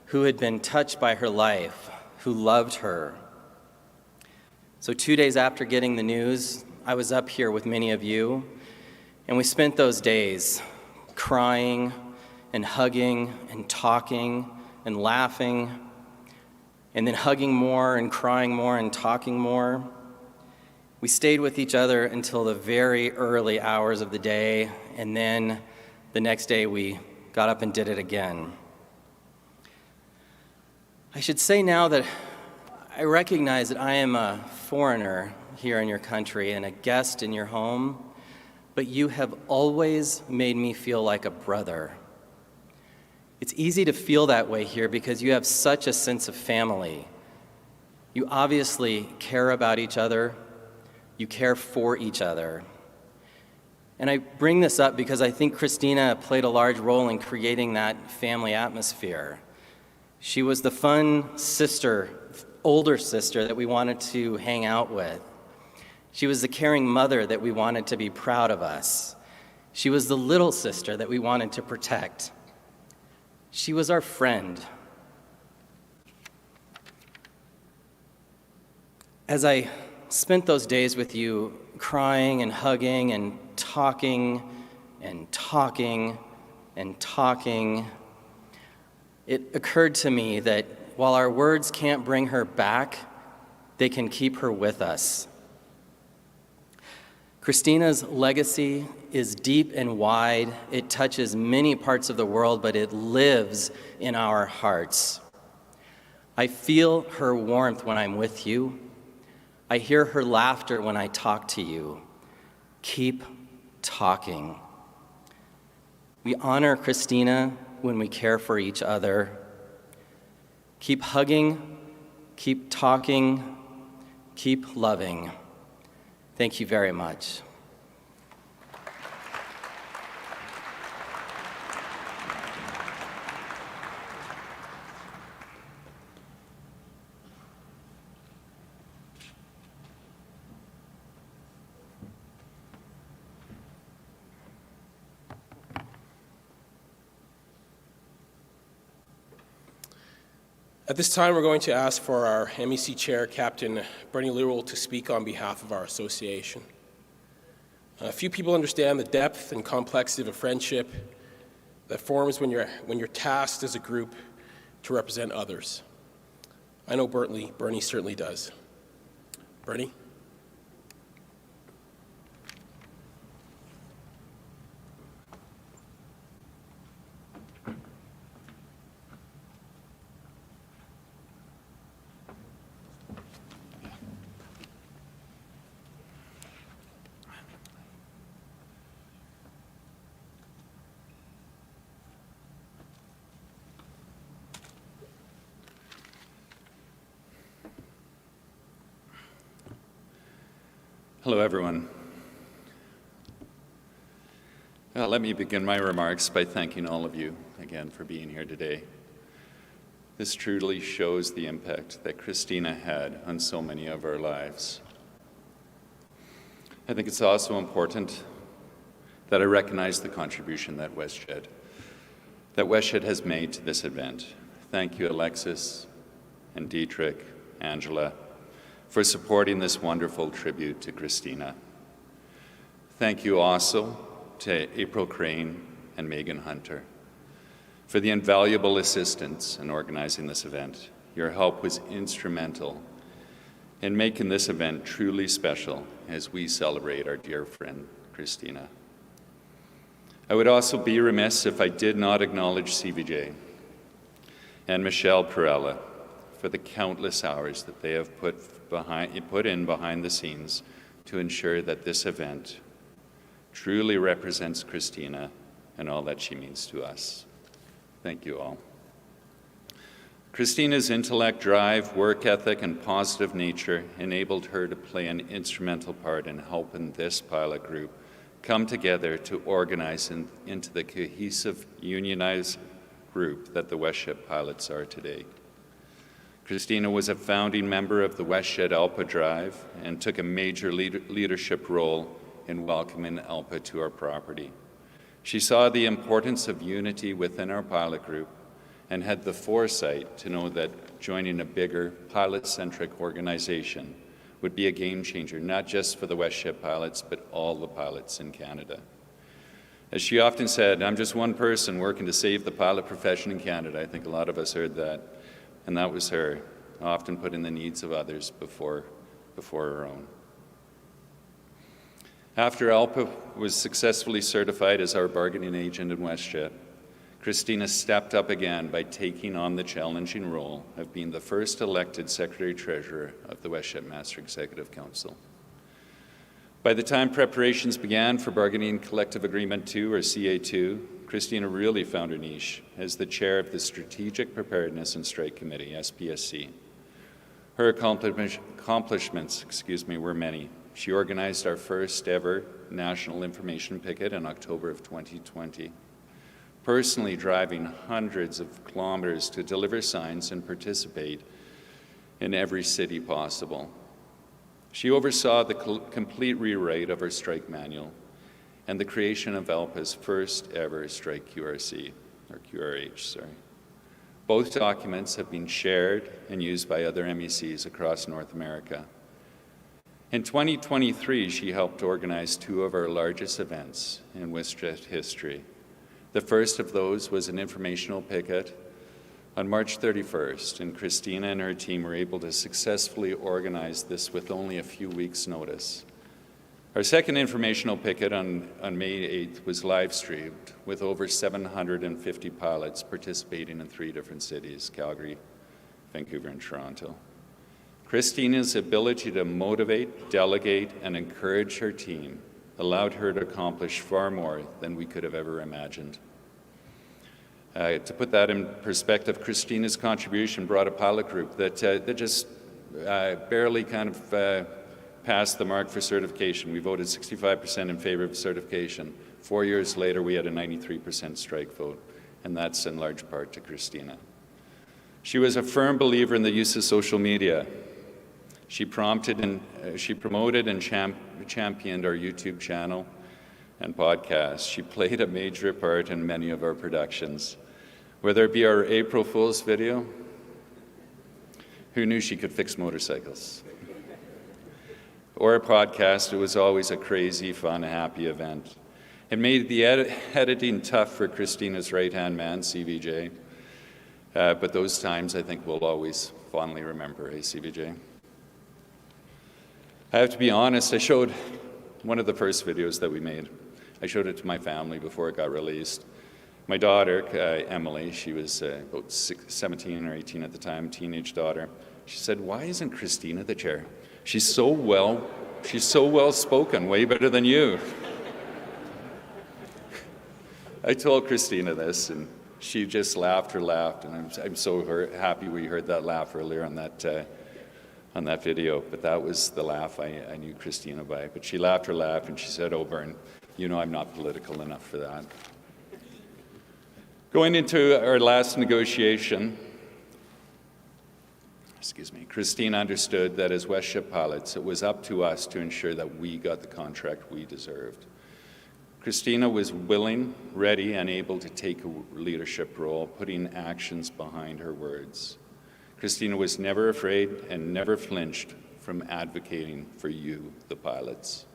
who had been touched by her life, who loved her. So 2 days after getting the news, I was up here with many of you, and we spent those days crying and hugging and talking and laughing, and then hugging more and crying more and talking more. We stayed with each other until the very early hours of the day, and then the next day we got up and did it again. I should say now that I recognize that I am a foreigner here in your country and a guest in your home, but you have always made me feel like a brother. It's easy to feel that way here because you have such a sense of family. You obviously care about each other. You care for each other. And I bring this up because I think Christina played a large role in creating that family atmosphere. She was the fun sister, older sister that we wanted to hang out with. She was the caring mother that we wanted to be proud of us. She was the little sister that we wanted to protect. She was our friend. As I spent those days with you, crying and hugging and talking and talking and talking, it occurred to me that while our words can't bring her back, they can keep her with us. Christina's legacy is deep and wide. It touches many parts of the world, but it lives in our hearts. I feel her warmth when I'm with you. I hear her laughter when I talk to you. Keep talking. We honor Christina when we care for each other. Keep hugging, keep talking, keep loving. Thank you very much. At this time, we're going to ask for our MEC Chair, Captain Bernie Lewell, to speak on behalf of our association. Few people understand the depth and complexity of a friendship that forms when you're tasked as a group to represent others. I know Bernie certainly does. Bernie? Hello, everyone. Let me begin my remarks by thanking all of you again for being here today. This truly shows the impact that Christina had on so many of our lives. I think it's also important that I recognize the contribution that WestJet has made to this event. Thank you, Alexis and Dietrich, Angela, for supporting this wonderful tribute to Christina. Thank you also to April Crane and Megan Hunter for the invaluable assistance in organizing this event. Your help was instrumental in making this event truly special as we celebrate our dear friend, Christina. I would also be remiss if I did not acknowledge CVJ and Michelle Perella for the countless hours that they have put in behind the scenes to ensure that this event truly represents Christina and all that she means to us. Thank you all. Christina's intellect, drive, work ethic, and positive nature enabled her to play an instrumental part in helping this pilot group come together to organize into the cohesive, unionized group that the WestJet Pilots are today. Christina was a founding member of the WestJet ALPA Drive and took a major leadership role in welcoming ALPA to our property. She saw the importance of unity within our pilot group and had the foresight to know that joining a bigger, pilot-centric organization would be a game changer, not just for the WestJet Pilots, but all the pilots in Canada. As she often said, I'm just one person working to save the pilot profession in Canada. I think a lot of us heard that. And that was her, often putting the needs of others before her own. After ALPA was successfully certified as our bargaining agent in WestJet, Christina stepped up again by taking on the challenging role of being the first elected Secretary-Treasurer of the WestJet Master Executive Council. By the time preparations began for Bargaining Collective Agreement 2, or CA2, Christina really found her niche as the chair of the Strategic Preparedness and Strike Committee, SPSC. Her accomplishments were many. She organized our first ever national information picket in October of 2020, personally driving hundreds of kilometers to deliver signs and participate in every city possible. She oversaw the complete rewrite of our strike manual and the creation of ALPA's first ever strike QRC, or QRH. Both documents have been shared and used by other MECs across North America. In 2023, she helped organize two of our largest events in WestJet history. The first of those was an informational picket on March 31st, and Christina and her team were able to successfully organize this with only a few weeks' notice. Our second informational picket on May 8th was live-streamed with over 750 pilots participating in 3 different cities, Calgary, Vancouver, and Toronto. Christina's ability to motivate, delegate, and encourage her team allowed her to accomplish far more than we could have ever imagined. To put that in perspective, Christina's contribution brought a pilot group that just barely kind of passed the mark for certification. We voted 65% in favor of certification. 4 years later, we had a 93% strike vote, and that's in large part to Christina. She was a firm believer in the use of social media. She promoted and championed our YouTube channel and podcast. She played a major part in many of our productions. Whether it be our April Fool's video, who knew she could fix motorcycles? Or a podcast, it was always a crazy, fun, happy event. It made the editing tough for Christina's right-hand man, CVJ. But those times, I think, we'll always fondly remember, CVJ? I have to be honest, I showed one of the first videos that we made. I showed it to my family before it got released. My daughter, Emily, she was about 17 or 18 at the time, teenage daughter. She said, "Why isn't Christina the chair? She's so well spoken, way better than you." I told Christina this, and she just laughed, and I'm so happy we heard that laugh earlier on that video. But that was the laugh I knew Christina by. But she laughed her laugh, and she said, "Oh, Bern, you know I'm not political enough for that." Going into our last negotiation, Christina understood that as WestJet Pilots, it was up to us to ensure that we got the contract we deserved. Christina was willing, ready, and able to take a leadership role, putting actions behind her words. Christina was never afraid and never flinched from advocating for you, the pilots.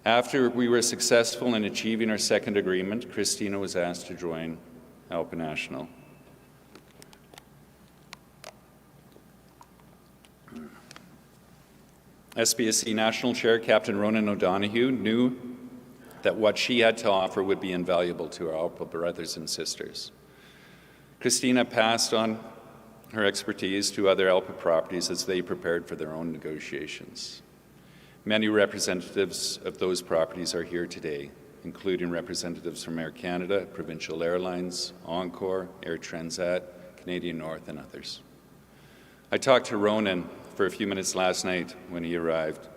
After we were successful in achieving our second agreement, Christina was asked to join ALPA National. SPSC National Chair Captain Ronan O'Donoghue knew that what she had to offer would be invaluable to our ALPA brothers and sisters. Christina passed on her expertise to other ALPA properties as they prepared for their own negotiations. Many representatives of those properties are here today, including representatives from Air Canada, Provincial Airlines, Encore, Air Transat, Canadian North, and others. I talked to Ronan for a few minutes last night when he arrived.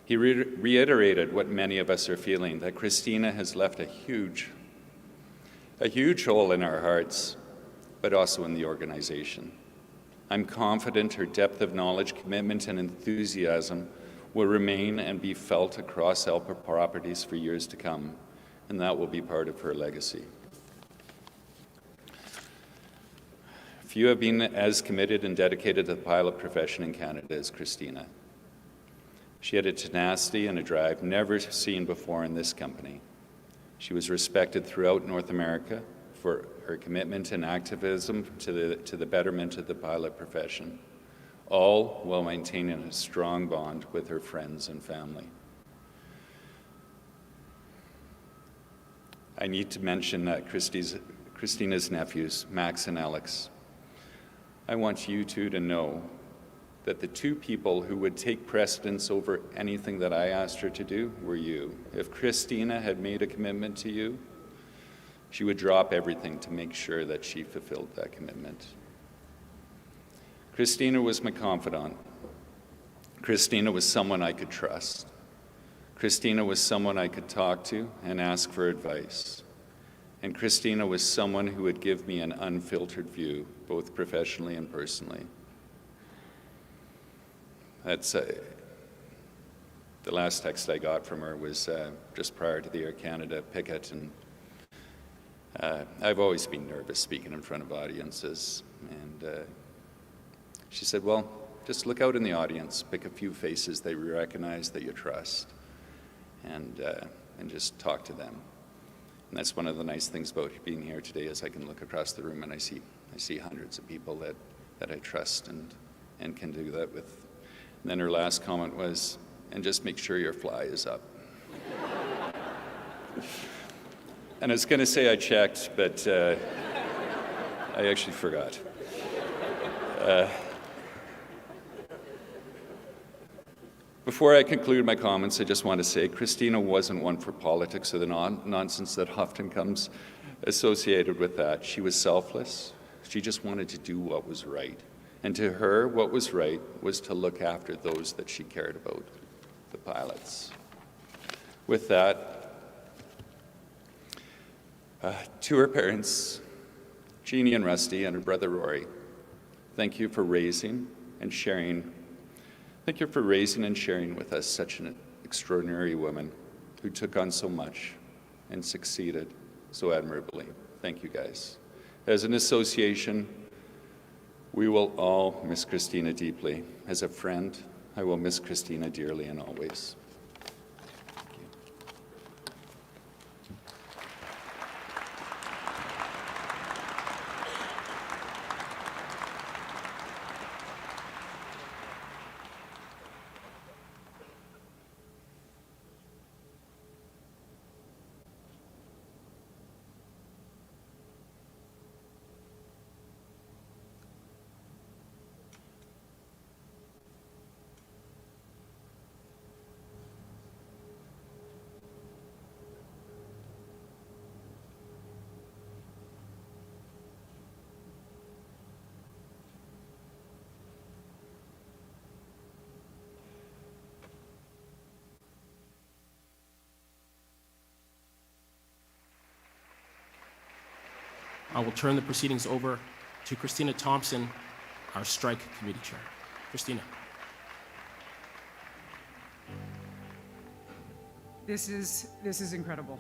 He reiterated what many of us are feeling, that Christina has left a huge hole in our hearts, but also in the organization. I'm confident her depth of knowledge, commitment, and enthusiasm will remain and be felt across ALPA properties for years to come, and that will be part of her legacy. Few have been as committed and dedicated to the pilot profession in Canada as Christina. She had a tenacity and a drive never seen before in this company. She was respected throughout North America for her commitment and activism to the betterment of the pilot profession, all while maintaining a strong bond with her friends and family. I need to mention Christina's nephews, Max and Alex. I want you two to know that the two people who would take precedence over anything that I asked her to do were you. If Christina had made a commitment to you, she would drop everything to make sure that she fulfilled that commitment. Christina was my confidant. Christina was someone I could trust. Christina was someone I could talk to and ask for advice. And Christina was someone who would give me an unfiltered view, both professionally and personally. That's the last text I got from her was just prior to the Air Canada picket, and I've always been nervous speaking in front of audiences, and she said, well, just look out in the audience, pick a few faces that you recognize, that you trust, and just talk to them. And that's one of the nice things about being here today is I can look across the room and I see hundreds of people that I trust and can do that with. And then her last comment was, and just make sure your fly is up. And I was going to say I checked, but I actually forgot. Before I conclude my comments, I just want to say Christina wasn't one for politics or the nonsense that often comes associated with that. She was selfless. She just wanted to do what was right. And to her, what was right was to look after those that she cared about, the pilots. With that, to her parents, Jeannie and Rusty, and her brother Rory, thank you for raising and sharing. Thank you for raising and sharing with us such an extraordinary woman who took on so much and succeeded so admirably. Thank you, guys. As an association, we will all miss Christina deeply. As a friend, I will miss Christina dearly and always. Thank you. I will turn the proceedings over to Christina Thomson, our strike committee chair. Christina. This is incredible.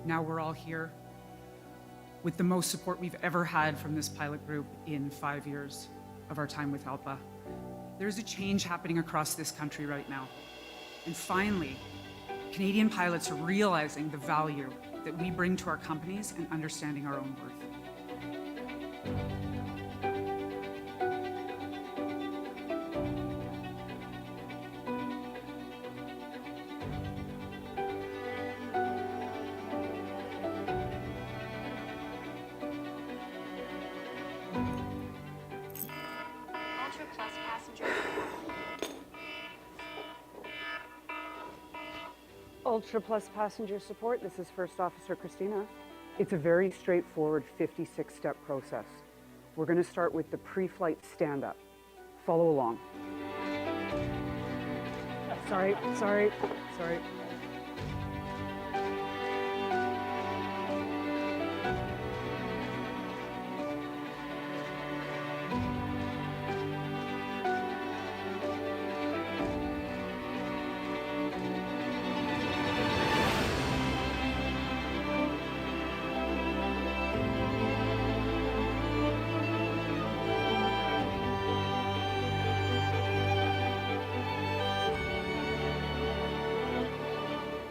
Now we're all here with the most support we've ever had from this pilot group in 5 years of our time with ALPA. There's a change happening across this country right now. And finally, Canadian pilots are realizing the value that we bring to our companies and understanding our own worth. Ultra Plus passenger. Ultra Plus passenger support. This is First Officer Christina. It's a very straightforward 56-step process. We're going to start with the pre-flight stand-up. Follow along. Sorry.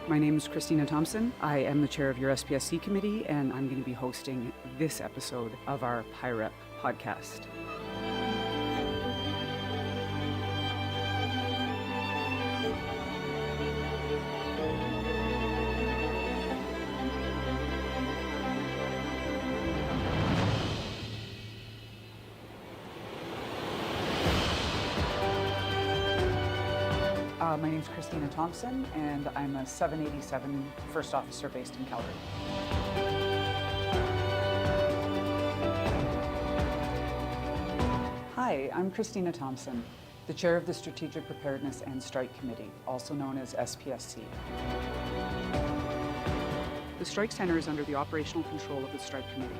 My name is Christina Thomson. I am the chair of your SPSC committee, and I'm going to be hosting this episode of our PIREP podcast. My name is Christina Thomson, and I'm a 787 first officer based in Calgary. Hi, I'm Christina Thomson, the chair of the Strategic Preparedness and Strike Committee, also known as SPSC. The Strike Center is under the operational control of the Strike Committee.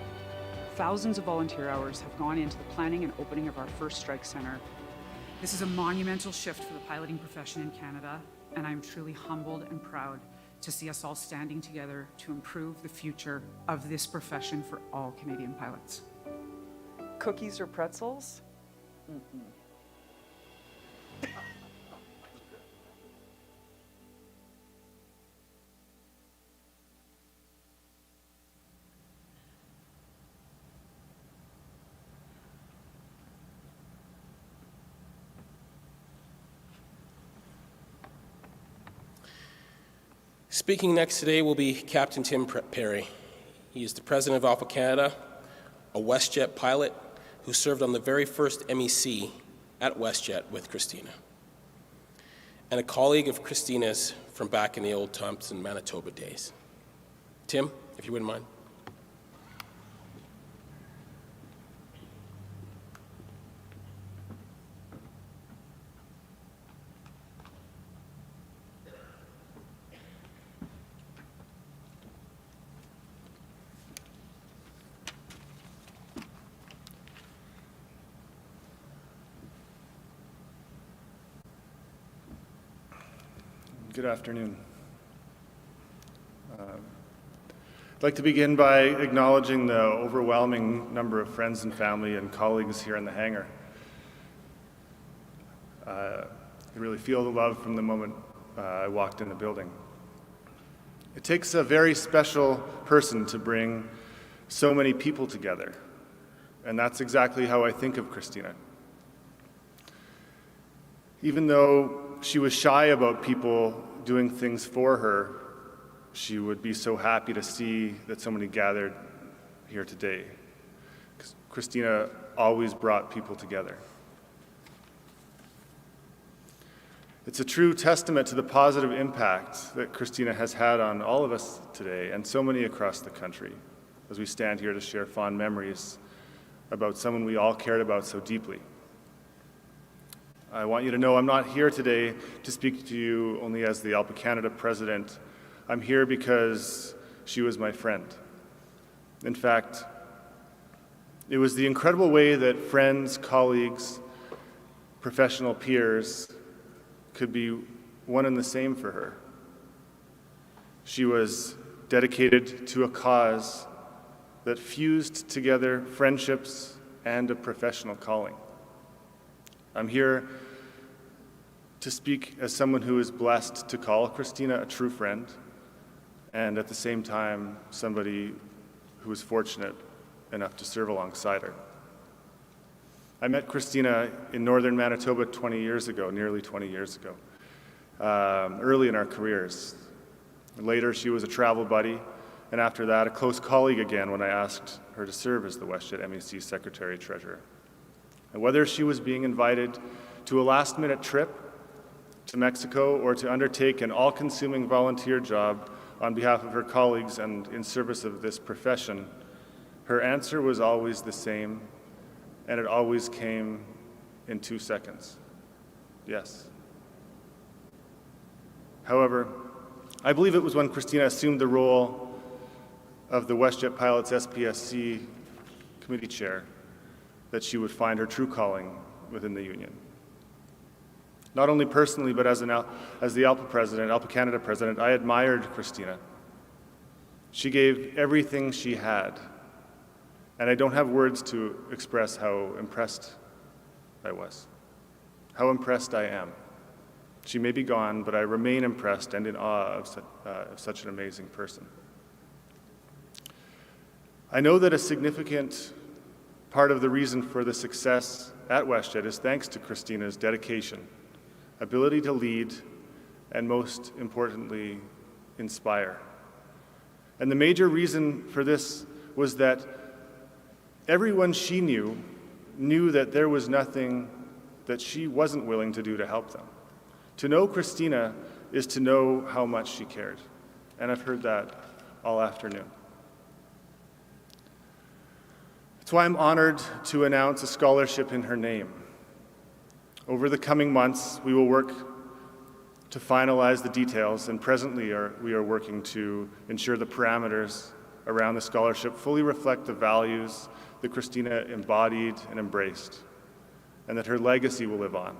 Thousands of volunteer hours have gone into the planning and opening of our first Strike Center. This is a monumental shift for the piloting profession in Canada, and I'm truly humbled and proud to see us all standing together to improve the future of this profession for all Canadian pilots. Cookies or pretzels? Speaking next today will be Captain Tim Perry. He is the president of ALPA Canada, a WestJet pilot who served on the very first MEC at WestJet with Christina, and a colleague of Christina's from back in the old Thompson, Manitoba days. Tim, if you wouldn't mind. Good afternoon. I'd like to begin by acknowledging the overwhelming number of friends and family and colleagues here in the hangar. I really feel the love from the moment I walked in the building. It takes a very special person to bring so many people together, and that's exactly how I think of Christina. Even though she was shy about people doing things for her, she would be so happy to see that so many gathered here today. Christina always brought people together. It's a true testament to the positive impact that Christina has had on all of us today and so many across the country as we stand here to share fond memories about someone we all cared about so deeply. I want you to know I'm not here today to speak to you only as the ALPA Canada president. I'm here because she was my friend. In fact, it was the incredible way that friends, colleagues, professional peers could be one and the same for her. She was dedicated to a cause that fused together friendships and a professional calling. I'm here to speak as someone who is blessed to call Christina a true friend, and at the same time, somebody who was fortunate enough to serve alongside her. I met Christina in northern Manitoba 20 years ago, nearly 20 years ago, early in our careers. Later, she was a travel buddy, and after that, a close colleague again when I asked her to serve as the WestJet MEC Secretary-Treasurer. And whether she was being invited to a last-minute trip to Mexico or to undertake an all-consuming volunteer job on behalf of her colleagues and in service of this profession, her answer was always the same, and it always came in 2 seconds. Yes. However, I believe it was when Christina assumed the role of the WestJet Pilots SPSC committee chair that she would find her true calling within the union. Not only personally, but as the ALPA president, ALPA Canada president, I admired Christina. She gave everything she had, and I don't have words to express how impressed I was, how impressed I am. She may be gone, but I remain impressed and in awe of such an amazing person. I know that a significant part of the reason for the success at WestJet is thanks to Christina's dedication, ability to lead, and most importantly, inspire. And the major reason for this was that everyone she knew that there was nothing that she wasn't willing to do to help them. To know Christina is to know how much she cared, and I've heard that all afternoon. That's why I'm honored to announce a scholarship in her name. Over the coming months, we will work to finalize the details, and presently we are working to ensure the parameters around the scholarship fully reflect the values that Christina embodied and embraced, and that her legacy will live on.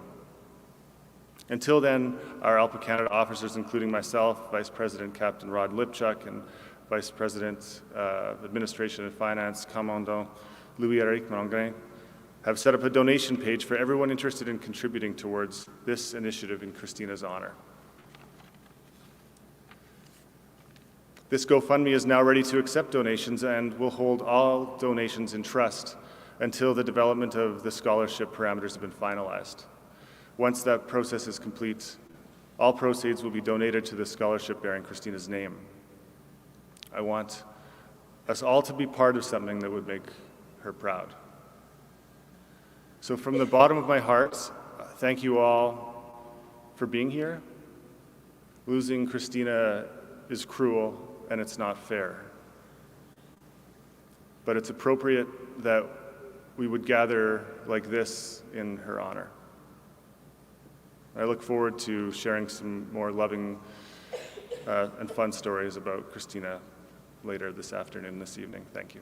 Until then, our ALPA Canada officers, including myself, Vice President Captain Rod Lipchuk, and Vice President of Administration and Finance, Commandant Louis-Éric Mangrin, have set up a donation page for everyone interested in contributing towards this initiative in Christina's honor. This GoFundMe is now ready to accept donations and will hold all donations in trust until the development of the scholarship parameters have been finalized. Once that process is complete, all proceeds will be donated to the scholarship bearing Christina's name. I want us all to be part of something that would make her proud. So from the bottom of my heart, thank you all for being here. Losing Christina is cruel and it's not fair. But it's appropriate that we would gather like this in her honor. I look forward to sharing some more loving and fun stories about Christina later this afternoon, this evening. Thank you.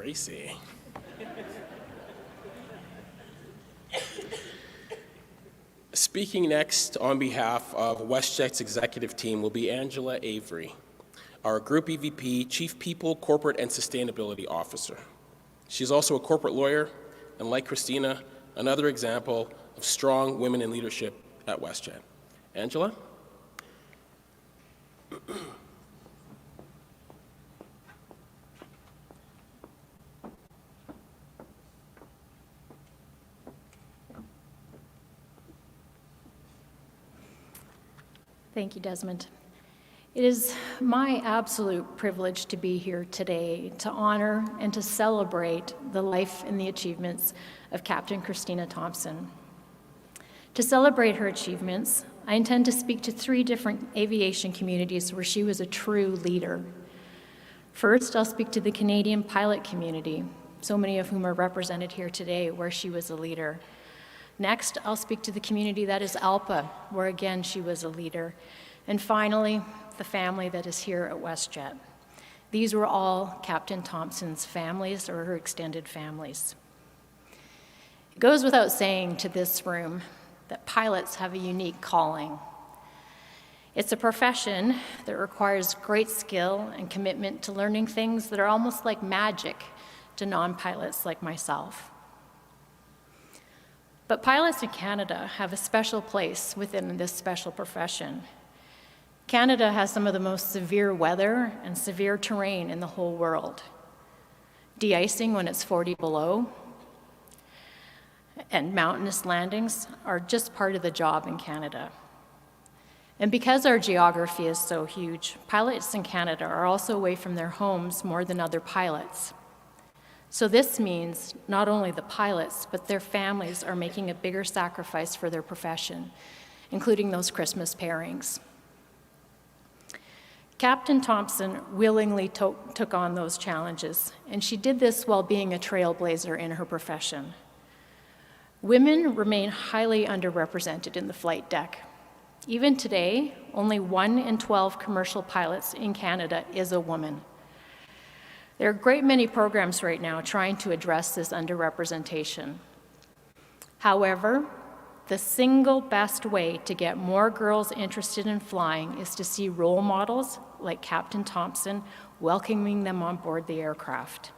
Tracy. Speaking next on behalf of WestJet's executive team will be Angela Avery, our Group EVP, Chief People, Corporate, and Sustainability Officer. She's also a corporate lawyer, and like Christina, another example of strong women in leadership at WestJet. Angela? Thank you, Desmond. It is my absolute privilege to be here today to honor and to celebrate the life and the achievements of Captain Christina Thomson. To celebrate her achievements, I intend to speak to 3 different aviation communities where she was a true leader. First, I'll speak to the Canadian pilot community, so many of whom are represented here today, where she was a leader. Next, I'll speak to the community that is ALPA, where again she was a leader. And finally, the family that is here at WestJet. These were all Captain Thomson's families or her extended families. It goes without saying to this room that pilots have a unique calling. It's a profession that requires great skill and commitment to learning things that are almost like magic to non-pilots like myself. But pilots in Canada have a special place within this special profession. Canada has some of the most severe weather and severe terrain in the whole world. De-icing when it's 40 below and mountainous landings are just part of the job in Canada. And because our geography is so huge, pilots in Canada are also away from their homes more than other pilots. So this means not only the pilots, but their families are making a bigger sacrifice for their profession, including those Christmas pairings. Captain Thomson willingly took on those challenges, and she did this while being a trailblazer in her profession. Women remain highly underrepresented in the flight deck. Even today, only 1 in 12 commercial pilots in Canada is a woman. There are a great many programs right now trying to address this underrepresentation. However, the single best way to get more girls interested in flying is to see role models like Captain Thomson welcoming them on board the aircraft.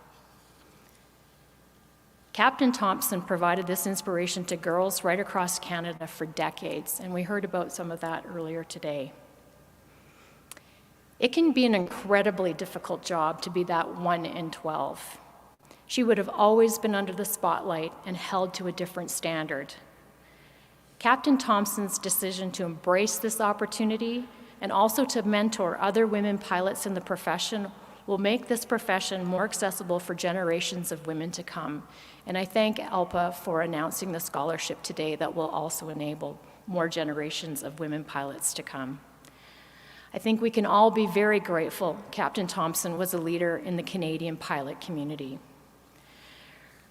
Captain Thomson provided this inspiration to girls right across Canada for decades, and we heard about some of that earlier today. It can be an incredibly difficult job to be that 1 in 12. She would have always been under the spotlight and held to a different standard. Captain Thomson's decision to embrace this opportunity and also to mentor other women pilots in the profession will make this profession more accessible for generations of women to come. And I thank ALPA for announcing the scholarship today that will also enable more generations of women pilots to come. I think we can all be very grateful Captain Thomson was a leader in the Canadian pilot community.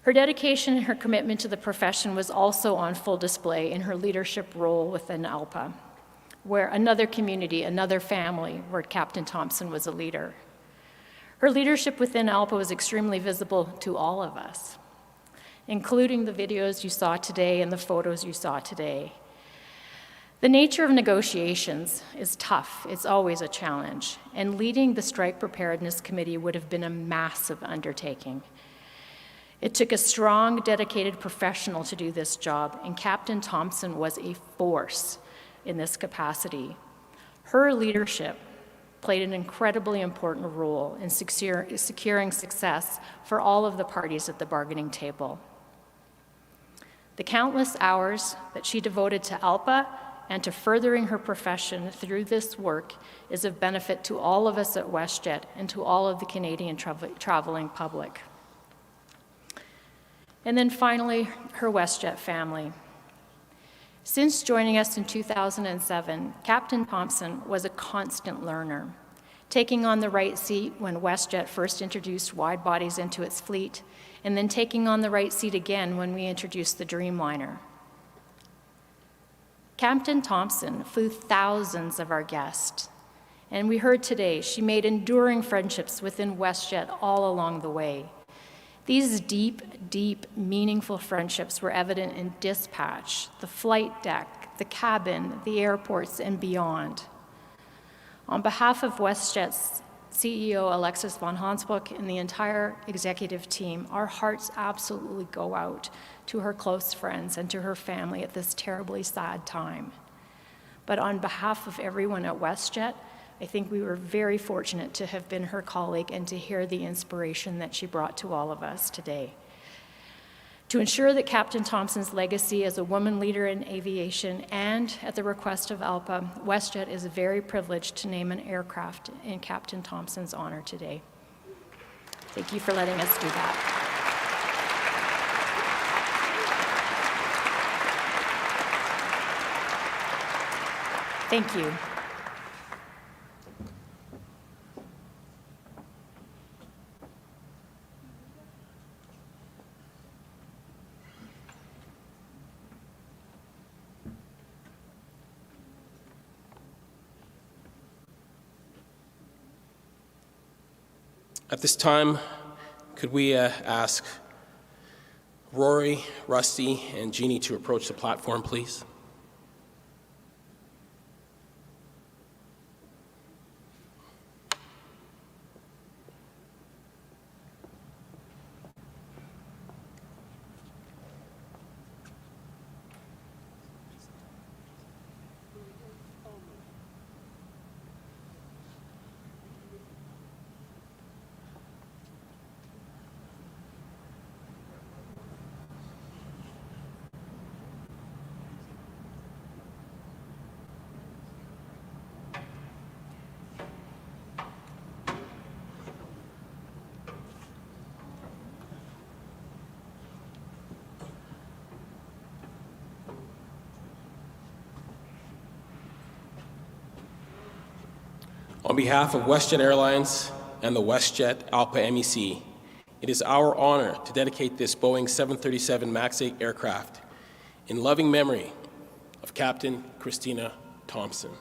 Her dedication and her commitment to the profession was also on full display in her leadership role within ALPA, where another community, another family, where Captain Thomson was a leader. Her leadership within ALPA was extremely visible to all of us, including the videos you saw today and the photos you saw today. The nature of negotiations is tough. It's always a challenge. And leading the Strike Preparedness Committee would have been a massive undertaking. It took a strong, dedicated professional to do this job, and Captain Thomson was a force in this capacity. Her leadership played an incredibly important role in securing success for all of the parties at the bargaining table. The countless hours that she devoted to ALPA and to furthering her profession through this work is of benefit to all of us at WestJet and to all of the Canadian traveling public. And then finally, her WestJet family. Since joining us in 2007, Captain Thomson was a constant learner, taking on the right seat when WestJet first introduced wide bodies into its fleet, and then taking on the right seat again when we introduced the Dreamliner. Captain Thomson flew thousands of our guests, and we heard today she made enduring friendships within WestJet all along the way. These deep, deep, meaningful friendships were evident in dispatch, the flight deck, the cabin, the airports, and beyond. On behalf of WestJet's CEO Alexis von Hansbroek and the entire executive team, our hearts absolutely go out to her close friends and to her family at this terribly sad time. But on behalf of everyone at WestJet, I think we were very fortunate to have been her colleague and to hear the inspiration that she brought to all of us today. To ensure that Captain Thomson's legacy as a woman leader in aviation and at the request of ALPA, WestJet is very privileged to name an aircraft in Captain Thomson's honor today. Thank you for letting us do that. Thank you. At this time, could we ask Rory, Rusty, and Jeannie to approach the platform, please? On behalf of WestJet Airlines and the WestJet ALPA MEC, it is our honor to dedicate this Boeing 737 MAX 8 aircraft in loving memory of Captain Christina Thomson.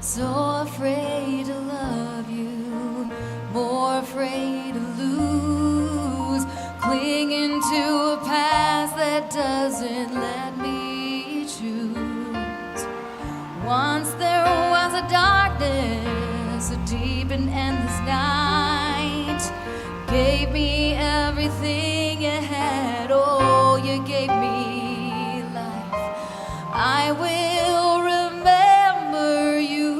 So afraid to love you, more afraid to lose, clinging to a past that doesn't let me choose. Once there was a darkness, a deep and endless night, gave me everything you had, oh, you gave me life. I will remember you.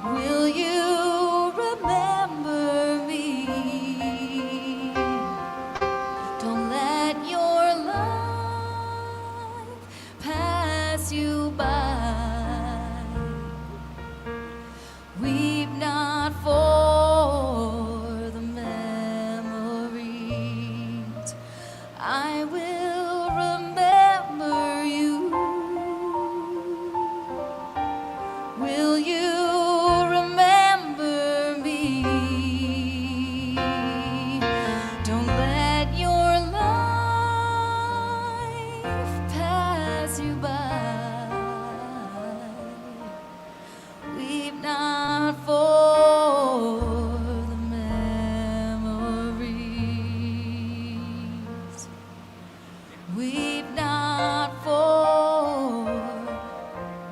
Will you remember me? Don't let your life pass you by. pass you by. Weep not for the memories. Weep not for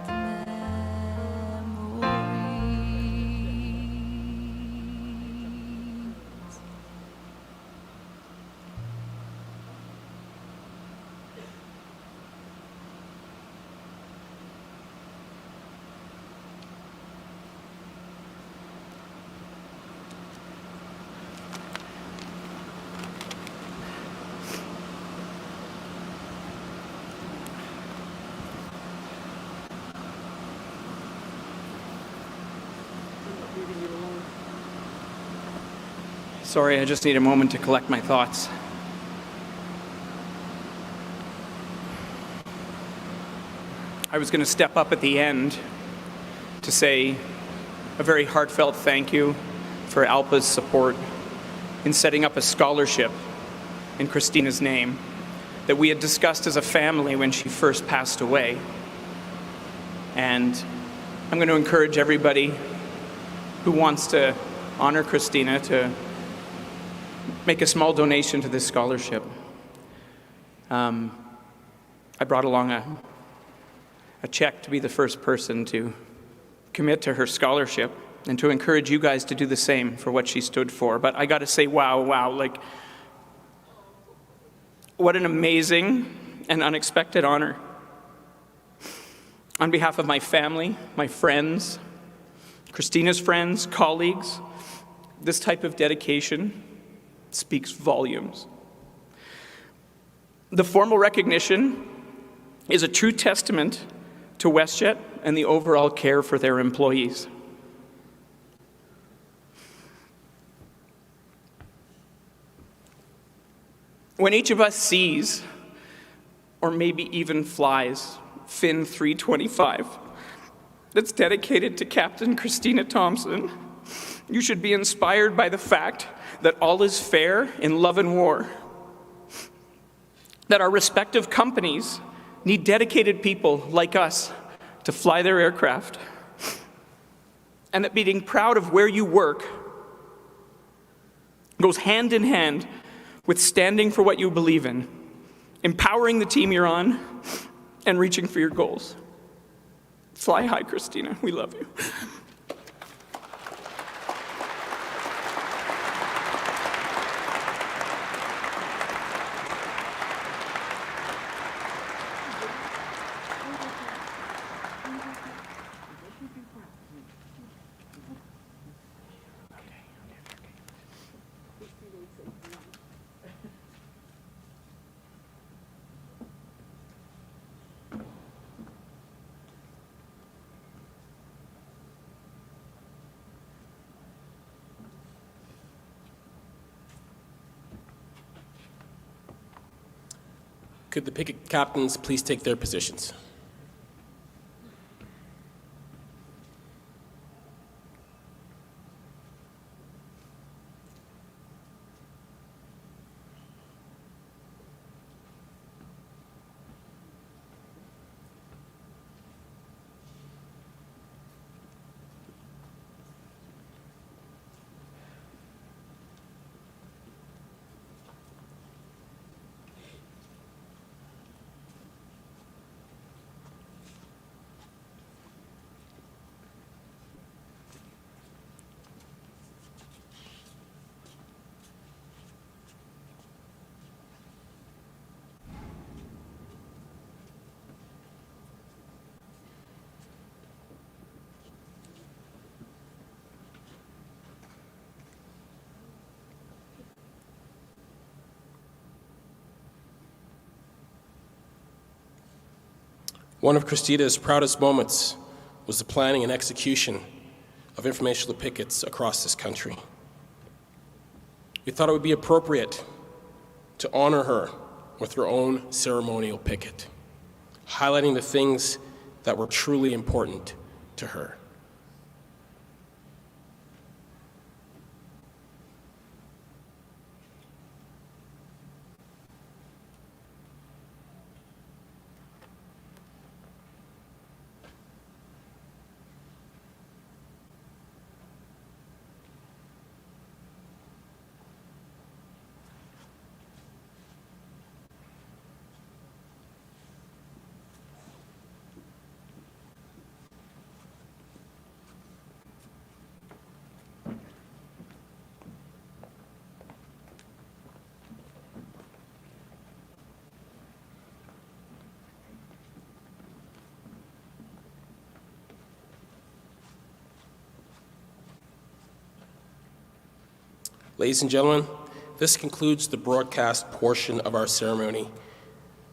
the memories. Sorry, I just need a moment to collect my thoughts. I was going to step up at the end to say a very heartfelt thank you for ALPA's support in setting up a scholarship in Christina's name that we had discussed as a family when she first passed away. And I'm going to encourage everybody who wants to honor Christina to make a small donation to this scholarship. I brought along a check to be the first person to commit to her scholarship and to encourage you guys to do the same for what she stood for. But I got to say, wow, like, what an amazing and unexpected honor. On behalf of my family, my friends, Christina's friends, colleagues, this type of dedication speaks volumes. The formal recognition is a true testament to WestJet and the overall care for their employees. When each of us sees, or maybe even flies, Fin 325 that's dedicated to Captain Christina Thomson, you should be inspired by the fact that all is fair in love and war, that our respective companies need dedicated people like us to fly their aircraft, and that being proud of where you work goes hand in hand with standing for what you believe in, empowering the team you're on, and reaching for your goals. Fly high, Christina. We love you. Could the picket captains please take their positions? One of Christina's proudest moments was the planning and execution of informational pickets across this country. We thought it would be appropriate to honor her with her own ceremonial picket, highlighting the things that were truly important to her. Ladies and gentlemen, this concludes the broadcast portion of our ceremony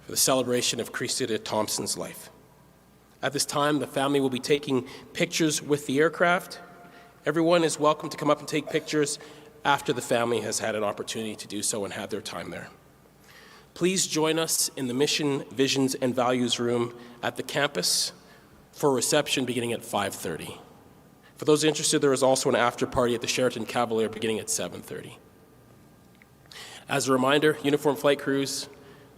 for the celebration of Christina Thomson's life. At this time, the family will be taking pictures with the aircraft. Everyone is welcome to come up and take pictures after the family has had an opportunity to do so and had their time there. Please join us in the Mission, Visions, and Values room at the campus for a reception beginning at 5:30. For those interested, there is also an after party at the Sheraton Cavalier beginning at 7:30. As a reminder, uniform flight crews,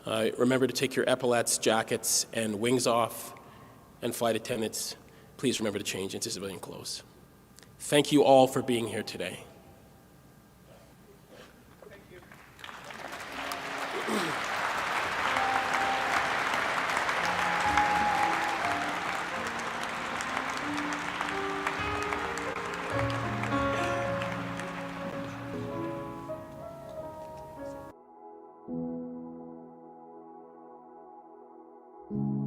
remember to take your epaulets, jackets, and wings off, and flight attendants, please remember to change into civilian clothes. Thank you all for being here today. Thank you.